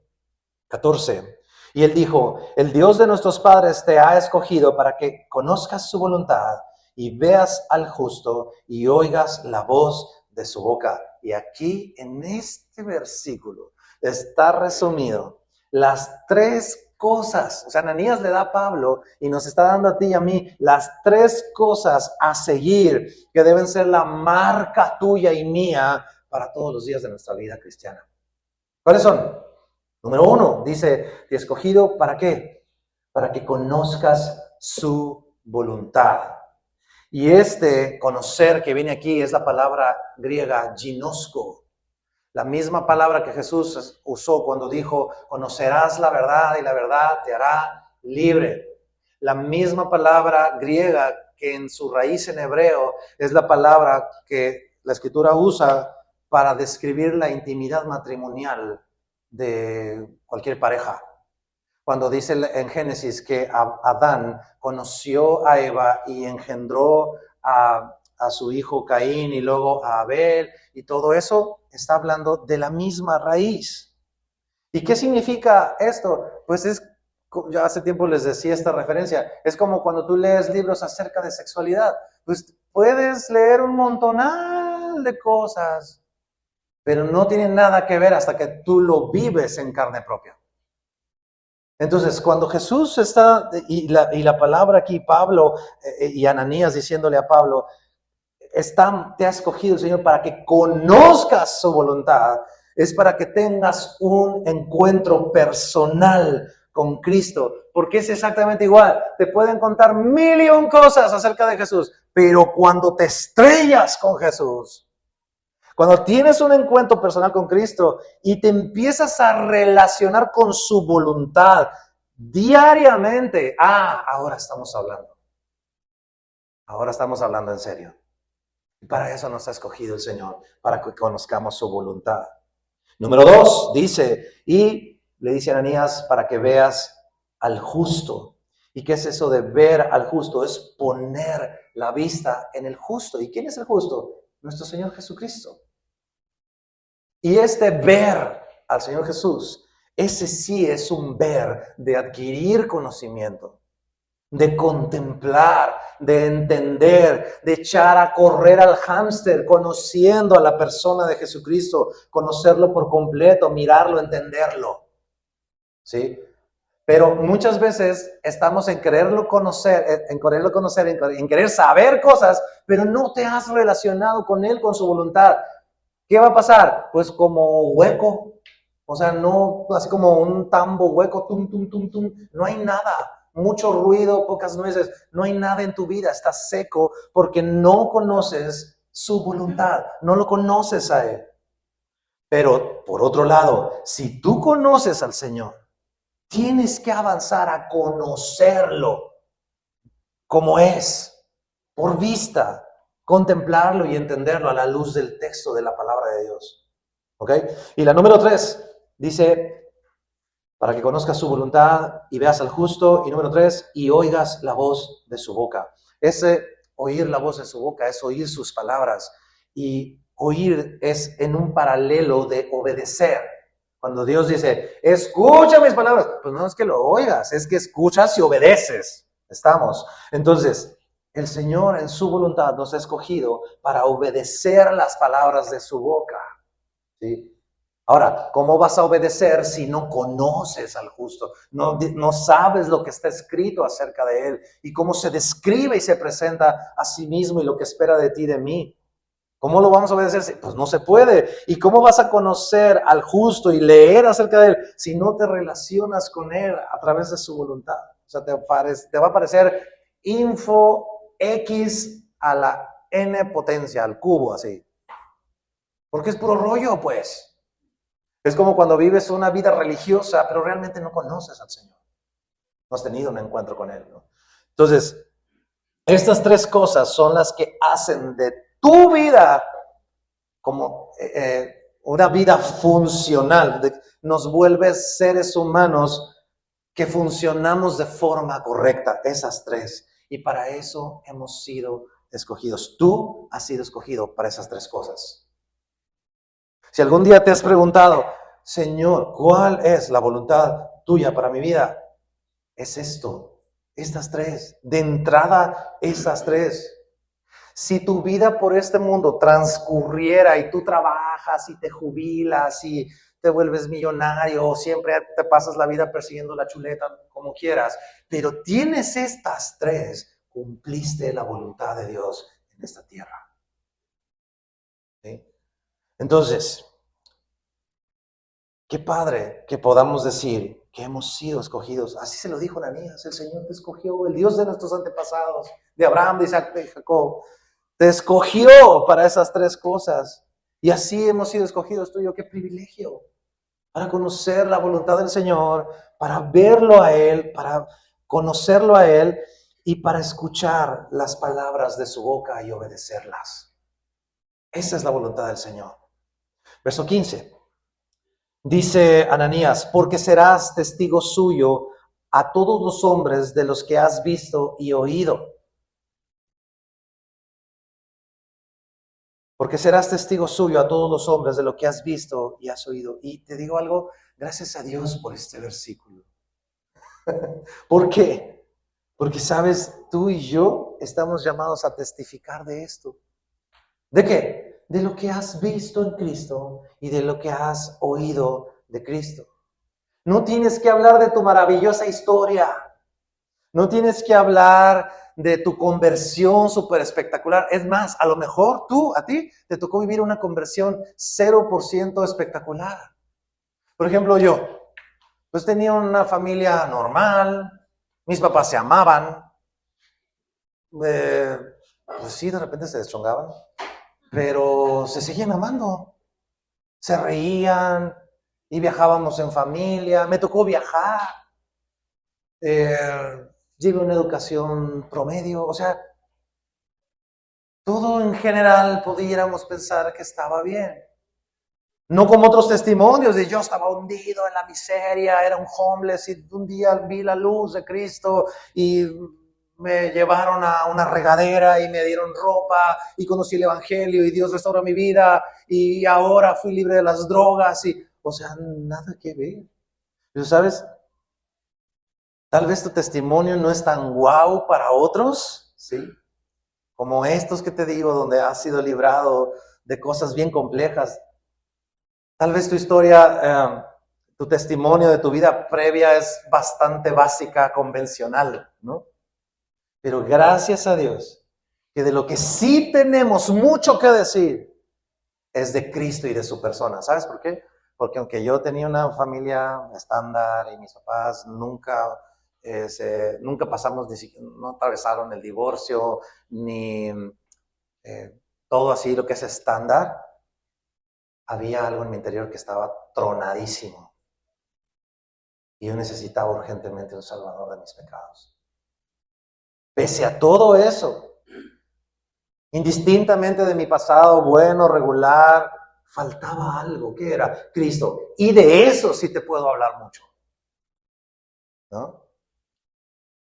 14, y él dijo, el Dios de nuestros padres te ha escogido para que conozcas su voluntad y veas al justo y oigas la voz de su boca. Y aquí en este versículo está resumido las tres cosas. O sea, Ananías le da a Pablo y nos está dando a ti y a mí las tres cosas a seguir que deben ser la marca tuya y mía para todos los días de nuestra vida cristiana. ¿Cuáles son? Número 1, dice, te he escogido ¿para qué? Para que conozcas su voluntad. Y conocer que viene aquí es la palabra griega ginosko. La misma palabra que Jesús usó cuando dijo, conocerás la verdad y la verdad te hará libre. La misma palabra griega que en su raíz en hebreo es la palabra que la Escritura usa para describir la intimidad matrimonial de cualquier pareja. Cuando dice en Génesis que Adán conoció a Eva y engendró a su hijo Caín y luego a Abel y todo eso, está hablando de la misma raíz. ¿Y qué significa esto? Pues ya hace tiempo les decía esta referencia, es como cuando tú lees libros acerca de sexualidad, pues puedes leer un montonal de cosas, pero no tiene nada que ver hasta que tú lo vives en carne propia. Entonces, cuando Jesús está, y la palabra aquí, Pablo y Ananías diciéndole a Pablo, te ha escogido el Señor para que conozcas su voluntad, es para que tengas un encuentro personal con Cristo, porque es exactamente igual. Te pueden contar 1,000,000 cosas acerca de Jesús, pero cuando te estrellas con Jesús, cuando tienes un encuentro personal con Cristo y te empiezas a relacionar con su voluntad diariamente, ahora estamos hablando. Ahora estamos hablando en serio. Y para eso nos ha escogido el Señor, para que conozcamos su voluntad. Número 2, dice, y le dice a Ananías, para que veas al justo. ¿Y qué es eso de ver al justo? Es poner la vista en el justo. ¿Y quién es el justo? Nuestro Señor Jesucristo. Y ver al Señor Jesús, ese sí es un ver de adquirir conocimiento, de contemplar, de entender, de echar a correr al hámster, conociendo a la persona de Jesucristo, conocerlo por completo, mirarlo, entenderlo. ¿Sí? Pero muchas veces estamos en quererlo conocer, en querer saber cosas, pero no te has relacionado con Él, con su voluntad. ¿Qué va a pasar? Pues como hueco, o sea, no así como un tambo hueco, tum, tum, tum, tum, no hay nada, mucho ruido, pocas nueces, no hay nada en tu vida, estás seco porque no conoces su voluntad, no lo conoces a Él. Pero por otro lado, si tú conoces al Señor, tienes que avanzar a conocerlo como es, por vista, contemplarlo y entenderlo a la luz del texto de la palabra de Dios. ¿Ok? Y la número 3 dice, para que conozcas su voluntad y veas al justo. Y número 3, y oigas la voz de su boca. Ese oír la voz de su boca es oír sus palabras. Y oír es en un paralelo de obedecer. Cuando Dios dice, escucha mis palabras, pues no es que lo oigas, es que escuchas y obedeces. Estamos. Entonces, el Señor en su voluntad nos ha escogido para obedecer las palabras de su boca. ¿Sí? Ahora, ¿cómo vas a obedecer si no conoces al justo? No sabes lo que está escrito acerca de él y cómo se describe y se presenta a sí mismo y lo que espera de ti y de mí. ¿Cómo lo vamos a obedecer? Pues no se puede. ¿Y cómo vas a conocer al justo y leer acerca de él si no te relacionas con él a través de su voluntad? O sea, te va a aparecer info X a la n potencia, al cubo, así. Porque es puro rollo, pues. Es como cuando vives una vida religiosa, pero realmente no conoces al Señor. No has tenido un encuentro con Él, ¿no? Entonces, estas 3 cosas son las que hacen de tu vida como una vida funcional. Nos vuelve seres humanos que funcionamos de forma correcta, esas 3. Y para eso hemos sido escogidos. Tú has sido escogido para esas tres cosas. Si algún día te has preguntado, Señor, ¿cuál es la voluntad tuya para mi vida? Es esto, estas tres. De entrada, estas tres. Si tu vida por este mundo transcurriera y tú trabajas y te jubilas y te vuelves millonario o siempre te pasas la vida persiguiendo la chuleta, como quieras, pero tienes estas tres, cumpliste la voluntad de Dios en esta tierra. ¿Sí? Entonces, qué padre que podamos decir que hemos sido escogidos. Así se lo dijo Ananías, el Señor te escogió, el Dios de nuestros antepasados, de Abraham, de Isaac, de Jacob. Te escogió para esas tres cosas. Y así hemos sido escogidos tú y yo. ¡Qué privilegio! Para conocer la voluntad del Señor, para verlo a Él, para conocerlo a Él y para escuchar las palabras de su boca y obedecerlas. Esa es la voluntad del Señor. Verso 15. Dice Ananías, porque serás testigo suyo a todos los hombres de los que has visto y oído. Porque serás testigo suyo a todos los hombres de lo que has visto y has oído. Y te digo algo, gracias a Dios por este versículo. ¿Por qué? Porque sabes, tú y yo estamos llamados a testificar de esto. ¿De qué? De lo que has visto en Cristo y de lo que has oído de Cristo. No tienes que hablar de tu maravillosa historia. No tienes que hablar de tu conversión súper espectacular. Es más, a lo mejor a ti, te tocó vivir una conversión 0% espectacular. Por ejemplo, yo, pues tenía una familia normal, mis papás se amaban, pues sí, de repente se deschongaban, pero se seguían amando, se reían y viajábamos en familia. Me tocó viajar. Lleve una educación promedio, o sea, todo en general pudiéramos pensar que estaba bien. No como otros testimonios de yo estaba hundido en la miseria, era un homeless y un día vi la luz de Cristo y me llevaron a una regadera y me dieron ropa y conocí el evangelio y Dios restauró mi vida y ahora fui libre de las drogas y, o sea, nada que ver. Pero ¿sabes? Tal vez tu testimonio no es tan guau para otros, ¿sí? Como estos que te digo, donde has sido librado de cosas bien complejas. Tal vez tu historia, tu testimonio de tu vida previa es bastante básica, convencional, ¿no? Pero gracias a Dios, que de lo que sí tenemos mucho que decir es de Cristo y de su persona. ¿Sabes por qué? Porque aunque yo tenía una familia estándar y mis papás nunca pasamos, no atravesaron el divorcio, ni todo así lo que es estándar, había algo en mi interior que estaba tronadísimo. Y yo necesitaba urgentemente un salvador de mis pecados. Pese a todo eso, indistintamente de mi pasado bueno, regular, faltaba algo. ¿Qué era? Cristo. Y de eso sí te puedo hablar mucho, ¿no?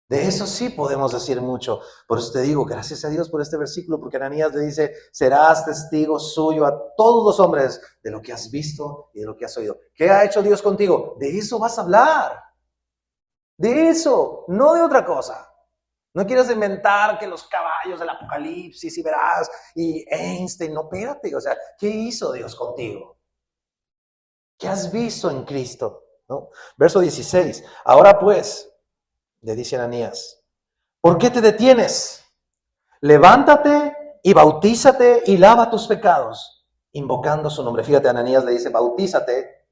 De eso sí podemos decir mucho. Por eso te digo, gracias a Dios por este versículo, porque Ananías le dice, serás testigo suyo a todos los hombres de lo que has visto y de lo que has oído. ¿Qué ha hecho Dios contigo? De eso vas a hablar. De eso, no de otra cosa. No quieras inventar que los caballos del Apocalipsis y verás, y Einstein, no, espérate, o sea, ¿qué hizo Dios contigo? ¿Qué has visto en Cristo? ¿No? Verso 16, ahora pues, le dice Ananías, ¿por qué te detienes? Levántate y bautízate y lava tus pecados, invocando su nombre. Fíjate, Ananías le dice, bautízate,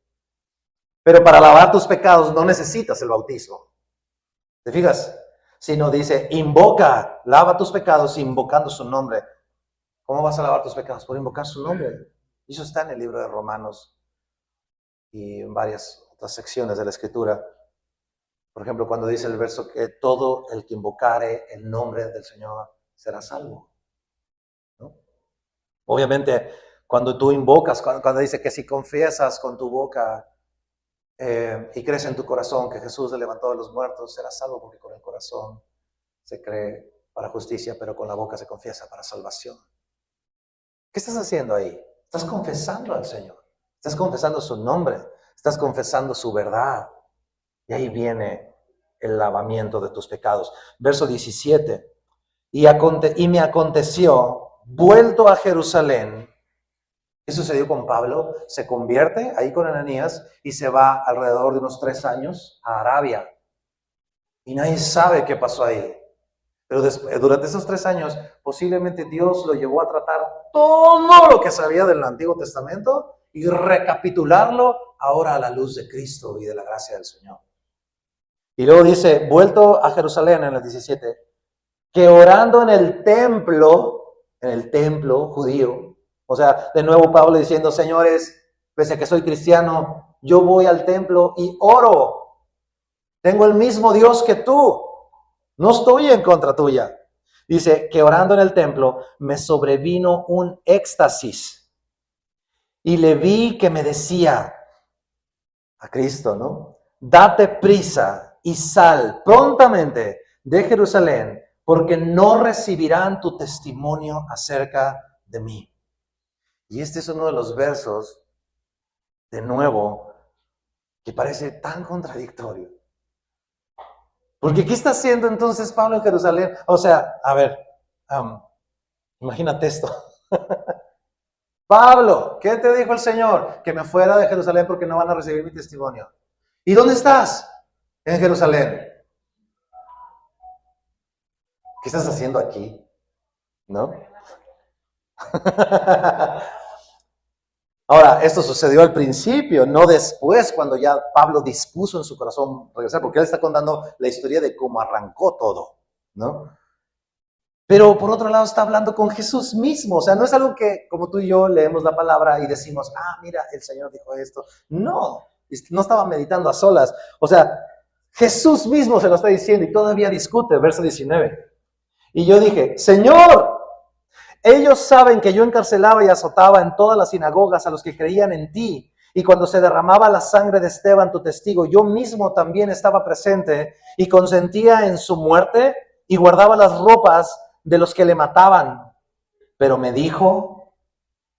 pero para lavar tus pecados no necesitas el bautismo. ¿Te fijas? Sino dice, invoca, lava tus pecados invocando su nombre. ¿Cómo vas a lavar tus pecados? Por invocar su nombre. Y eso está en el libro de Romanos y en varias otras secciones de la Escritura. Por ejemplo, cuando dice el verso que todo el que invocare el nombre del Señor será salvo, ¿no? Obviamente, cuando tú invocas, cuando dice que si confiesas con tu boca y crees en tu corazón que Jesús le levantó de los muertos, serás salvo, porque con el corazón se cree para justicia, pero con la boca se confiesa para salvación. ¿Qué estás haciendo ahí? Estás confesando al Señor. Estás confesando su nombre. Estás confesando su verdad. Y ahí viene el lavamiento de tus pecados. Verso 17. Y me aconteció, vuelto a Jerusalén. ¿Qué sucedió con Pablo? Se convierte ahí con Ananías y se va alrededor de unos 3 años a Arabia. Y nadie sabe qué pasó ahí. Pero durante esos 3 años, posiblemente Dios lo llevó a tratar todo lo que sabía del Antiguo Testamento y recapitularlo ahora a la luz de Cristo y de la gracia del Señor. Y luego dice, vuelto a Jerusalén en el 17, que orando en el templo judío, o sea, de nuevo Pablo diciendo, señores, pese a que soy cristiano, yo voy al templo y oro. Tengo el mismo Dios que tú. No estoy en contra tuya. Dice que orando en el templo me sobrevino un éxtasis. Y le vi que me decía a Cristo, ¿no? Date prisa y sal prontamente de Jerusalén, porque no recibirán tu testimonio acerca de mí. Y este es uno de los versos, de nuevo, que parece tan contradictorio. Porque ¿qué está haciendo entonces Pablo en Jerusalén? O sea, a ver, imagínate esto. Pablo, ¿qué te dijo el Señor? Que me fuera de Jerusalén porque no van a recibir mi testimonio. ¿Y dónde estás? En Jerusalén. ¿Qué estás haciendo aquí? ¿No? Ahora, esto sucedió al principio, no después, cuando ya Pablo dispuso en su corazón regresar, porque él está contando la historia de cómo arrancó todo, ¿no? Pero por otro lado está hablando con Jesús mismo, o sea, no es algo que como tú y yo leemos la palabra y decimos, mira, el Señor dijo esto. No estaba meditando a solas, o sea, Jesús mismo se lo está diciendo y todavía discute, verso 19. Y yo dije, Señor, ellos saben que yo encarcelaba y azotaba en todas las sinagogas a los que creían en ti. Y cuando se derramaba la sangre de Esteban, tu testigo, yo mismo también estaba presente y consentía en su muerte y guardaba las ropas de los que le mataban. Pero me dijo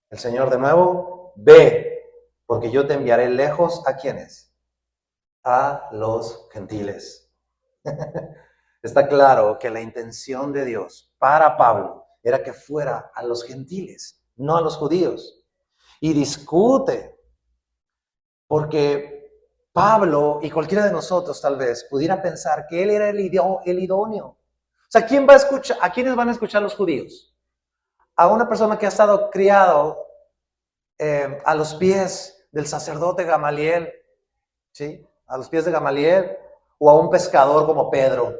el Señor de nuevo, ve, porque yo te enviaré lejos. ¿A quiénes? A los gentiles. Está claro que la intención de Dios para Pablo era que fuera a los gentiles, no a los judíos. Y discute, porque Pablo y cualquiera de nosotros tal vez pudiera pensar que él era el idóneo. O sea, ¿quién va a escuchar? ¿A quiénes van a escuchar los judíos? A una persona que ha estado criado a los pies del sacerdote Gamaliel, ¿sí? A los pies de Gamaliel, o a un pescador como Pedro,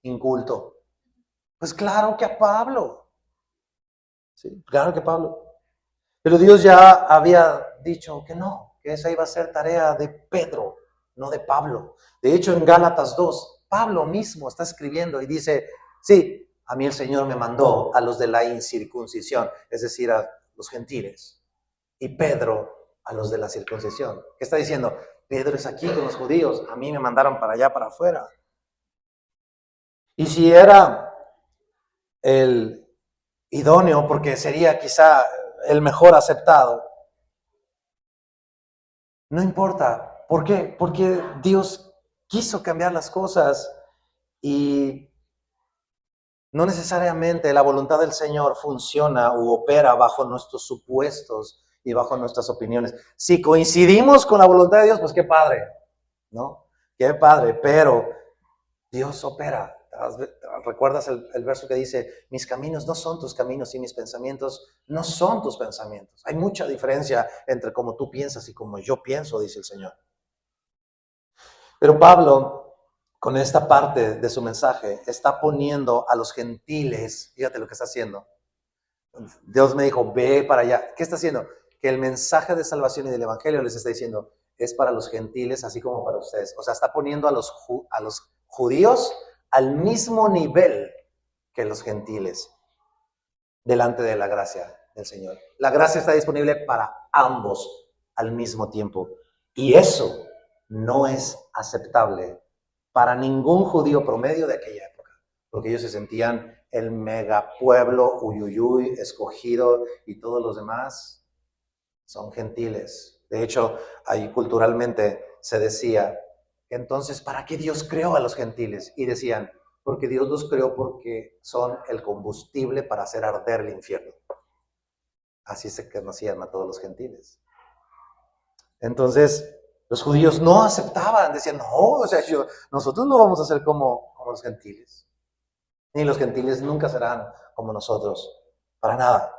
inculto. Pues claro que a Pablo. Sí, claro que Pablo. Pero Dios ya había dicho que no, que esa iba a ser tarea de Pedro, no de Pablo. De hecho, en Gálatas 2, Pablo mismo está escribiendo y dice, sí, a mí el Señor me mandó a los de la incircuncisión, es decir, a los gentiles, y Pedro a los de la circuncisión. ¿Qué está diciendo? Pedro es aquí con los judíos, a mí me mandaron para allá, para afuera. Y si era el idóneo, porque sería quizá el mejor aceptado, no importa. ¿Por qué? Porque Dios quiso cambiar las cosas y no necesariamente la voluntad del Señor funciona u opera bajo nuestros supuestos y bajo nuestras opiniones. Si coincidimos con la voluntad de Dios, pues qué padre, ¿no? Qué padre, pero Dios opera. ¿Recuerdas el verso que dice, mis caminos no son tus caminos y mis pensamientos no son tus pensamientos? Hay mucha diferencia entre cómo tú piensas y cómo yo pienso, dice el Señor. Pero Pablo, con esta parte de su mensaje, está poniendo a los gentiles, fíjate lo que está haciendo. Dios me dijo, ve para allá. ¿Qué está haciendo? Que el mensaje de salvación y del evangelio les está diciendo, es para los gentiles así como para ustedes. O sea, está poniendo a los judíos al mismo nivel que los gentiles delante de la gracia del Señor. La gracia está disponible para ambos al mismo tiempo. Y eso no es aceptable para ningún judío promedio de aquella época. porque ellos se sentían el megapueblo, uyuyuy, escogido, y todos los demás son gentiles. De hecho, ahí culturalmente se decía, entonces, ¿para qué Dios creó a los gentiles? Y decían, porque Dios los creó porque son el combustible para hacer arder el infierno. Así se conocían a todos los gentiles. Entonces, los judíos no aceptaban, decían, no, o sea, nosotros no vamos a ser como los gentiles. Ni los gentiles nunca serán como nosotros, para nada.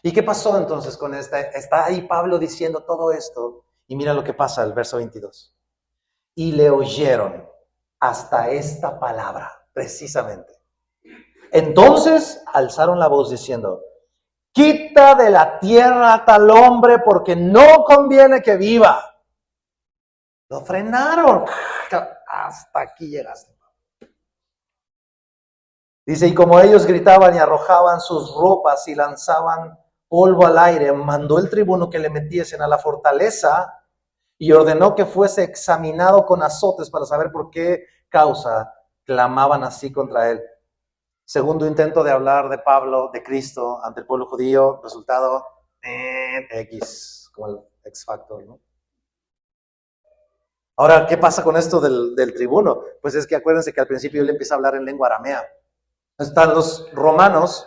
¿Y qué pasó entonces con esta? Está ahí Pablo diciendo todo esto, y mira lo que pasa, el verso 22. Y le oyeron hasta esta palabra, precisamente. Entonces alzaron la voz diciendo, quita de la tierra a tal hombre porque no conviene que viva. Lo frenaron. Hasta aquí llegaste. Dice, y como ellos gritaban y arrojaban sus ropas y lanzaban polvo al aire, mandó el tribuno que le metiesen a la fortaleza y ordenó que fuese examinado con azotes para saber por qué causa clamaban así contra él. Segundo intento de hablar de Pablo, de Cristo, ante el pueblo judío, resultado X, como el X Factor, ¿no? Ahora, ¿qué pasa con esto del tribuno? Pues es que acuérdense que al principio él empieza a hablar en lengua aramea. Están los romanos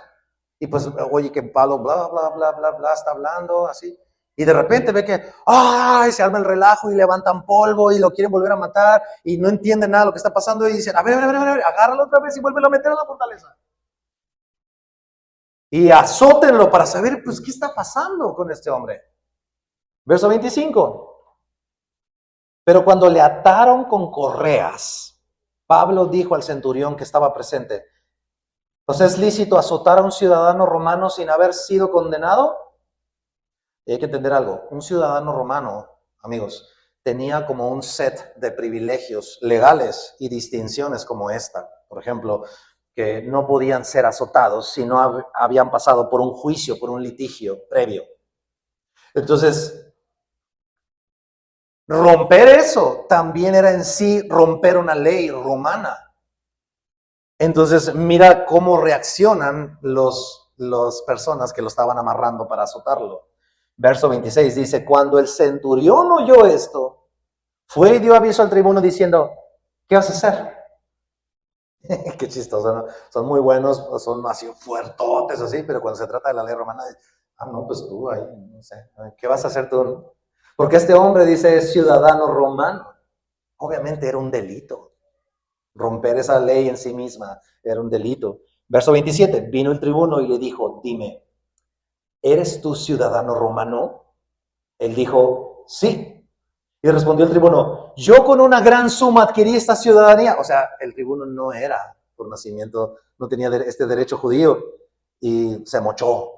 y pues oye que Pablo bla, bla, bla, bla, bla, está hablando así. Y de repente ve que ¡ay! Se arma el relajo y levantan polvo y lo quieren volver a matar y no entienden nada de lo que está pasando y dicen, a ver, agárralo otra vez y vuélvelo a meter a la fortaleza. Y azótenlo para saber, pues, qué está pasando con este hombre. Verso 25. Pero cuando le ataron con correas, Pablo dijo al centurión que estaba presente, ¿pues es lícito azotar a un ciudadano romano sin haber sido condenado? Y hay que entender algo, un ciudadano romano, amigos, tenía como un set de privilegios legales y distinciones como esta. Por ejemplo, que no podían ser azotados si no habían pasado por un juicio, por un litigio previo. Entonces, romper eso también era en sí romper una ley romana. Entonces, mira cómo reaccionan las personas que lo estaban amarrando para azotarlo. Verso 26 dice, cuando el centurión oyó esto, fue y dio aviso al tribuno diciendo, ¿qué vas a hacer? Qué chistoso, ¿no? Son muy buenos, son así fuertotes así, pero cuando se trata de la ley romana, no, pues tú ahí, no sé, ¿qué vas a hacer tú? Porque este hombre dice es ciudadano romano. Obviamente era un delito. Romper esa ley en sí misma era un delito. Verso 27, vino el tribuno y le dijo, dime, ¿eres tú ciudadano romano? Él dijo, sí. Y respondió el tribuno, yo con una gran suma adquirí esta ciudadanía. O sea, el tribuno no era por nacimiento, no tenía este derecho judío y se mochó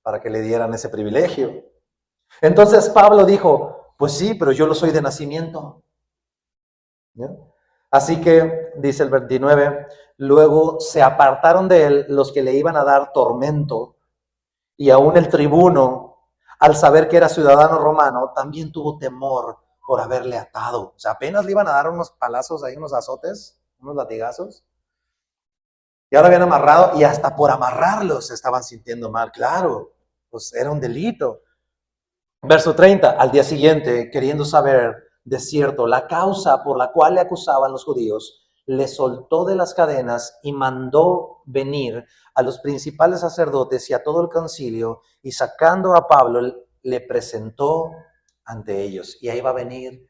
para que le dieran ese privilegio. Entonces Pablo dijo, pues sí, pero yo lo soy de nacimiento. ¿Ya? Así que, dice el 29, luego se apartaron de él los que le iban a dar tormento, y aún el tribuno, al saber que era ciudadano romano, también tuvo temor por haberle atado. O sea, apenas le iban a dar unos palazos ahí, unos azotes, unos latigazos. Ya lo habían amarrado y hasta por amarrarlos se estaban sintiendo mal. Claro, pues era un delito. Verso 30, al día siguiente, queriendo saber de cierto la causa por la cual le acusaban los judíos, le soltó de las cadenas y mandó venir a los principales sacerdotes y a todo el concilio, y sacando a Pablo, le presentó ante ellos. Y ahí va a venir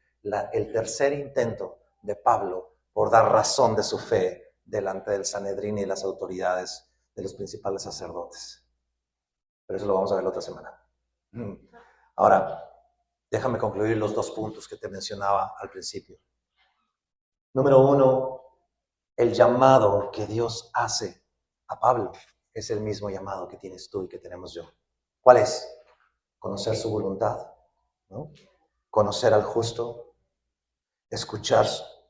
el tercer intento de Pablo por dar razón de su fe delante del Sanedrín y las autoridades de los principales sacerdotes. Pero eso lo vamos a ver la otra semana. Ahora, déjame concluir los 2 puntos que te mencionaba al principio. Número 1, el llamado que Dios hace a Pablo es el mismo llamado que tienes tú y que tenemos yo. ¿Cuál es? Conocer su voluntad, ¿no? Conocer al justo, escuchar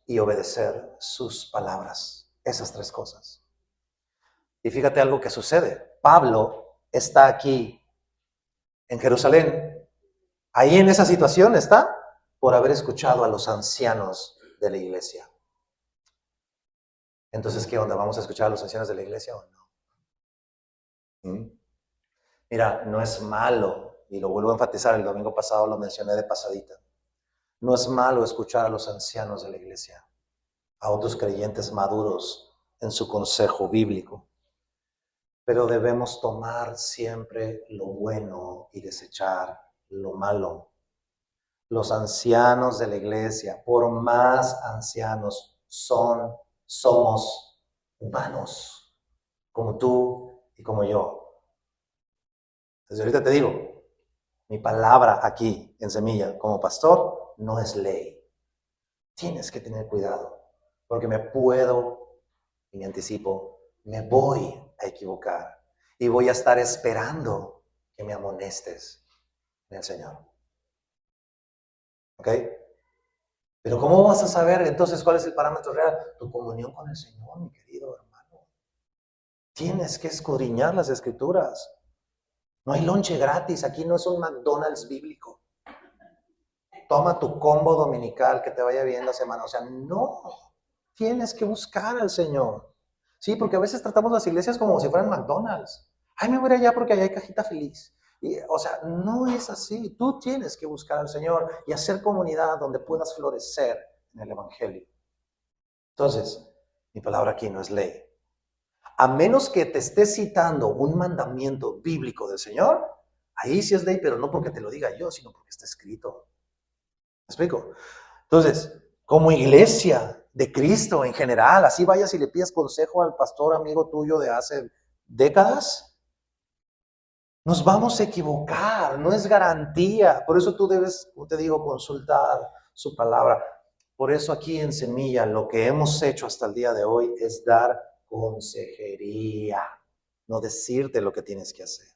y obedecer sus palabras. Esas 3 cosas. Y fíjate algo que sucede. Pablo está aquí en Jerusalén. Ahí en esa situación está por haber escuchado a los ancianos de la iglesia. Entonces, ¿qué onda? ¿Vamos a escuchar a los ancianos de la iglesia o no? Mira, no es malo, y lo vuelvo a enfatizar, el domingo pasado lo mencioné de pasadita, no es malo escuchar a los ancianos de la iglesia, a otros creyentes maduros en su consejo bíblico, pero debemos tomar siempre lo bueno y desechar lo malo. Los ancianos de la iglesia, por más ancianos, somos humanos, como tú y como yo. Desde ahorita te digo, mi palabra aquí en Semilla como pastor no es ley. Tienes que tener cuidado, porque me puedo, y me anticipo, me voy a equivocar y voy a estar esperando que me amonestes en el Señor. ¿Ok? Pero ¿cómo vas a saber entonces cuál es el parámetro real? Tu comunión con el Señor, mi querido hermano. Tienes que escudriñar las Escrituras. No hay lonche gratis, aquí no es un McDonald's bíblico. Toma tu combo dominical, que te vaya bien la semana. O sea, no, tienes que buscar al Señor. Sí, porque a veces tratamos las iglesias como si fueran McDonald's. Ay, me voy allá porque allá hay cajita feliz. Y, o sea, no es así. Tú tienes que buscar al Señor y hacer comunidad donde puedas florecer en el Evangelio. Entonces, mi palabra aquí no es ley. A menos que te esté citando un mandamiento bíblico del Señor, ahí sí es ley, pero no porque te lo diga yo, sino porque está escrito. ¿Me explico? Entonces, como iglesia de Cristo en general, así vayas y le pidas consejo al pastor amigo tuyo de hace décadas, nos vamos a equivocar, no es garantía. Por eso tú debes, como te digo, consultar su palabra. Por eso aquí en Semilla lo que hemos hecho hasta el día de hoy es dar consejería, no decirte lo que tienes que hacer.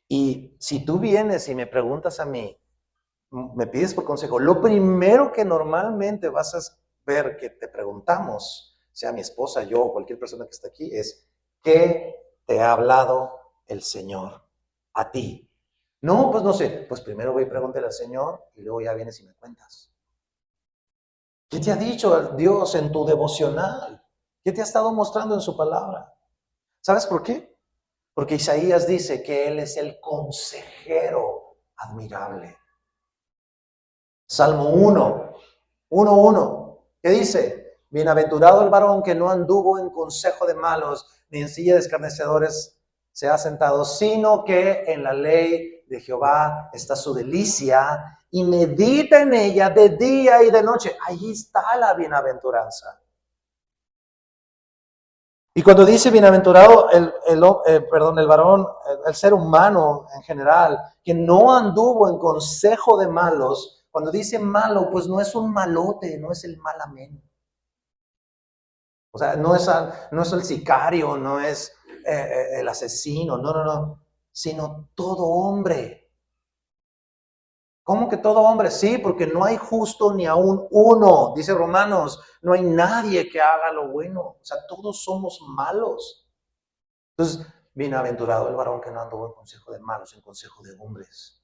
Y si tú vienes y me preguntas a mí, me pides por consejo, lo primero que normalmente vas a ver que te preguntamos, sea mi esposa, yo o cualquier persona que está aquí, es ¿qué te ha hablado el Señor a ti? No, pues no sé, pues primero voy y pregúntale al Señor y luego ya vienes y me cuentas. ¿Qué te ha dicho Dios en tu devocional? ¿Qué te ha estado mostrando en su palabra? ¿Sabes por qué? Porque Isaías dice que Él es el consejero admirable. Salmo 1:1, ¿qué dice? Bienaventurado el varón que no anduvo en consejo de malos, ni en silla de escarnecedores se ha sentado, sino que en la ley de Jehová está su delicia y medita en ella de día y de noche. Ahí está la bienaventuranza. Y cuando dice bienaventurado el varón, el ser humano en general, que no anduvo en consejo de malos, cuando dice malo, pues no es un malote, no es el malamén. O sea, no es el sicario, no es el asesino, no, sino todo hombre. ¿Cómo que todo hombre? Sí, porque no hay justo ni aún uno, dice Romanos, no hay nadie que haga lo bueno, o sea, todos somos malos. Entonces, bienaventurado el varón que no anduvo en consejo de malos, en consejo de hombres.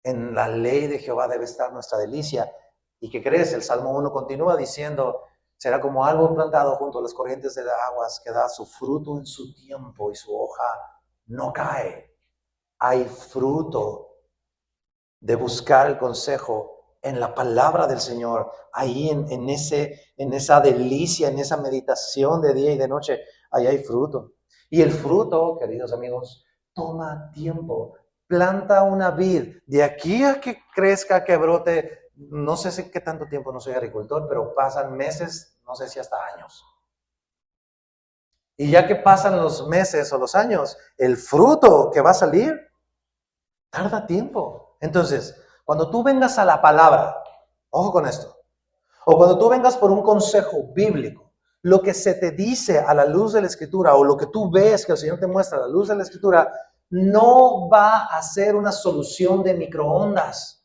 En la ley de Jehová debe estar nuestra delicia. ¿Y qué crees? El Salmo 1 continúa diciendo, será como árbol plantado junto a las corrientes de las aguas que da su fruto en su tiempo y su hoja no cae. Hay fruto de buscar el consejo en la palabra del Señor, ahí en esa delicia, en esa meditación de día y de noche, ahí hay fruto. Y el fruto, queridos amigos, toma tiempo. Planta una vid, de aquí a que crezca, que brote, no sé si qué tanto tiempo, no soy agricultor, pero pasan meses, no sé si hasta años. Y ya que pasan los meses o los años, el fruto que va a salir tarda tiempo. Entonces, cuando tú vengas a la palabra, ojo con esto, o cuando tú vengas por un consejo bíblico, lo que se te dice a la luz de la Escritura o lo que tú ves que el Señor te muestra a la luz de la Escritura, no va a ser una solución de microondas.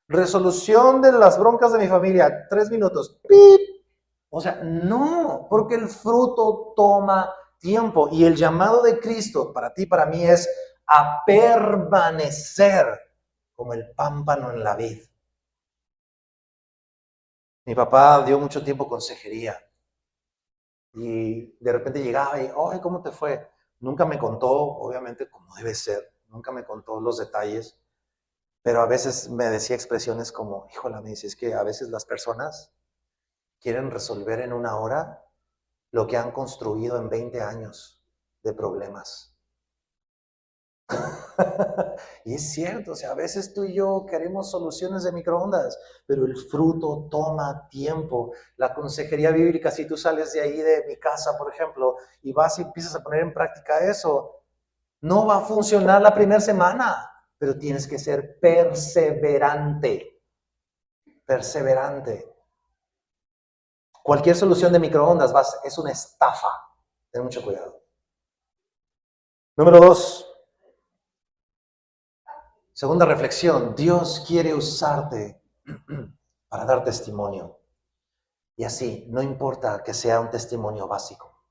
Resolución de las broncas de mi familia, 3 minutos, ¡pip! O sea, no, porque el fruto toma tiempo y el llamado de Cristo para ti, para mí es a permanecer como el pámpano en la vid. Mi papá dio mucho tiempo consejería y de repente llegaba y, oye, ¿cómo te fue? Nunca me contó, obviamente, como debe ser, nunca me contó los detalles, pero a veces me decía expresiones como, híjola, me dice, es que a veces las personas quieren resolver en una hora lo que han construido en 20 años de problemas. Y es cierto, o sea, a veces tú y yo queremos soluciones de microondas, pero el fruto toma tiempo. La consejería bíblica, si tú sales de ahí de mi casa, por ejemplo, y vas y empiezas a poner en práctica eso, no va a funcionar la primera semana, pero tienes que ser perseverante, perseverante. Cualquier solución de microondas es una estafa. Ten mucho cuidado. Número 2. Segunda reflexión, Dios quiere usarte para dar testimonio. Y así, no importa que sea un testimonio básico.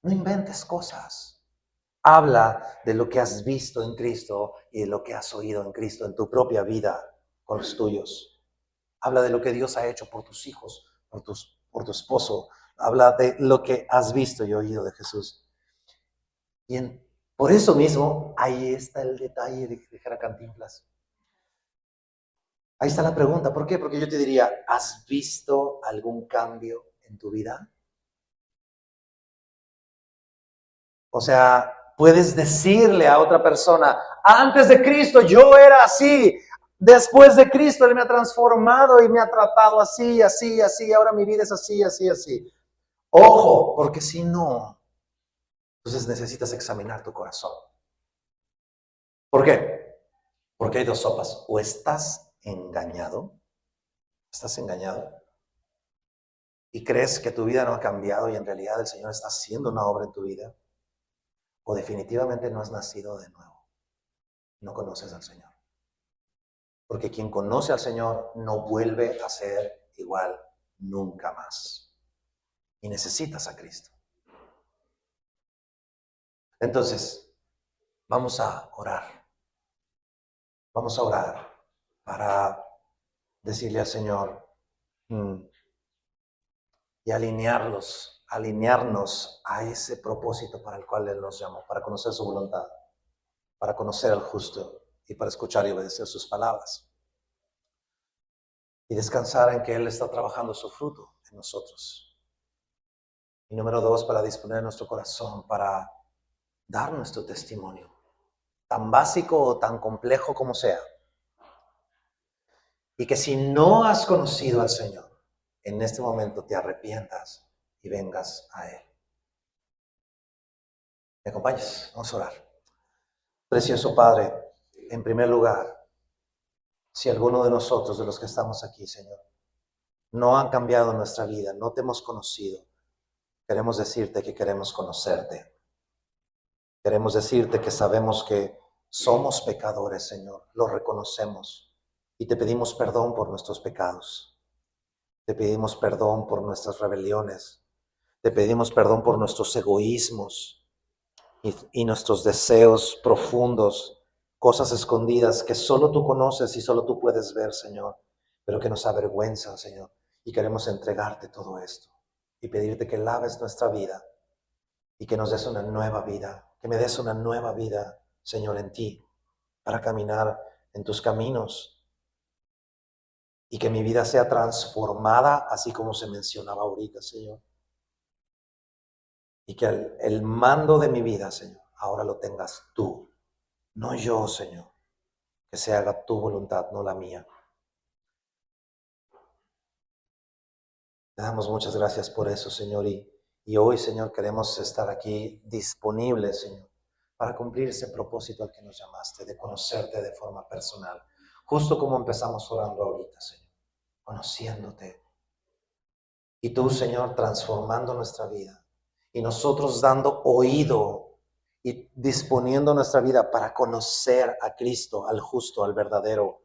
No inventes cosas. Habla de lo que has visto en Cristo y de lo que has oído en Cristo en tu propia vida con los tuyos. Habla de lo que Dios ha hecho por tus hijos, por tu esposo. Habla de lo que has visto y oído de Jesús. Por eso mismo, ahí está el detalle de Cantinflas. Ahí está la pregunta. ¿Por qué? Porque yo te diría, ¿has visto algún cambio en tu vida? O sea, puedes decirle a otra persona, antes de Cristo yo era así, después de Cristo Él me ha transformado y me ha tratado así, así, así, ahora mi vida es así, así, así. Ojo, porque si no, entonces necesitas examinar tu corazón. ¿Por qué? Porque hay dos sopas. O estás engañado y crees que tu vida no ha cambiado y en realidad el Señor está haciendo una obra en tu vida, o definitivamente no has nacido de nuevo, no conoces al Señor. Porque quien conoce al Señor no vuelve a ser igual nunca más. Y necesitas a Cristo. Entonces, vamos a orar. Vamos a orar para decirle al Señor y alinearnos a ese propósito para el cual Él nos llamó, para conocer su voluntad, para conocer al justo y para escuchar y obedecer sus palabras. Y descansar en que Él está trabajando su fruto en nosotros. Y número 2, para disponer nuestro corazón para dar nuestro testimonio, tan básico o tan complejo como sea. Y que si no has conocido al Señor, en este momento te arrepientas y vengas a Él. ¿Me acompañas? Vamos a orar. Precioso Padre, en primer lugar, si alguno de nosotros, de los que estamos aquí, Señor, no han cambiado nuestra vida, no te hemos conocido, queremos decirte que queremos conocerte. Queremos decirte que sabemos que somos pecadores, Señor, lo reconocemos y te pedimos perdón por nuestros pecados. Te pedimos perdón por nuestras rebeliones. Te pedimos perdón por nuestros egoísmos y nuestros deseos profundos, cosas escondidas que solo tú conoces y solo tú puedes ver, Señor, pero que nos avergüenzan, Señor. Y queremos entregarte todo esto y pedirte que laves nuestra vida y que nos des una nueva vida, que me des una nueva vida, Señor, en ti, para caminar en tus caminos y que mi vida sea transformada, así como se mencionaba ahorita, Señor. Y que el mando de mi vida, Señor, ahora lo tengas tú, no yo, Señor, que se haga tu voluntad, no la mía. Te damos muchas gracias por eso, Señor, y hoy, Señor, queremos estar aquí disponibles, Señor, para cumplir ese propósito al que nos llamaste, de conocerte de forma personal, justo como empezamos orando ahorita, Señor, conociéndote. Y tú, Señor, transformando nuestra vida, y nosotros dando oído y disponiendo nuestra vida para conocer a Cristo, al justo, al verdadero.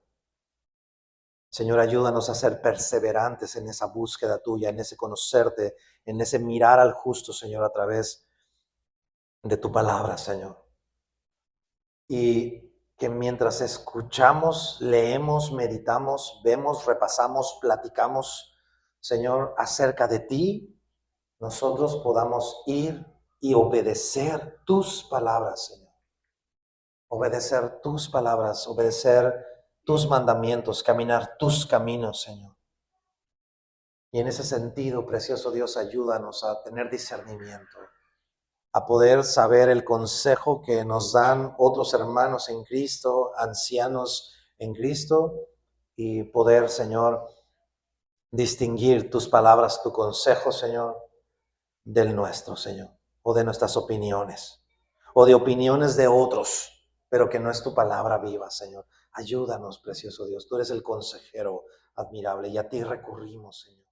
Señor, ayúdanos a ser perseverantes en esa búsqueda tuya, en ese conocerte, en ese mirar al justo, Señor, a través de tu palabra, Señor. Y que mientras escuchamos, leemos, meditamos, vemos, repasamos, platicamos Señor, acerca de ti, nosotros podamos ir y obedecer tus palabras, Señor. Obedecer tus palabras, obedecer tus mandamientos, caminar tus caminos, Señor. Y en ese sentido, precioso Dios, ayúdanos a tener discernimiento, a poder saber el consejo que nos dan otros hermanos en Cristo, ancianos en Cristo, y poder, Señor, distinguir tus palabras, tu consejo, Señor, del nuestro, Señor, o de nuestras opiniones, o de opiniones de otros, pero que no es tu palabra viva, Señor. Ayúdanos, precioso Dios. Tú eres el consejero admirable y a ti recurrimos, Señor.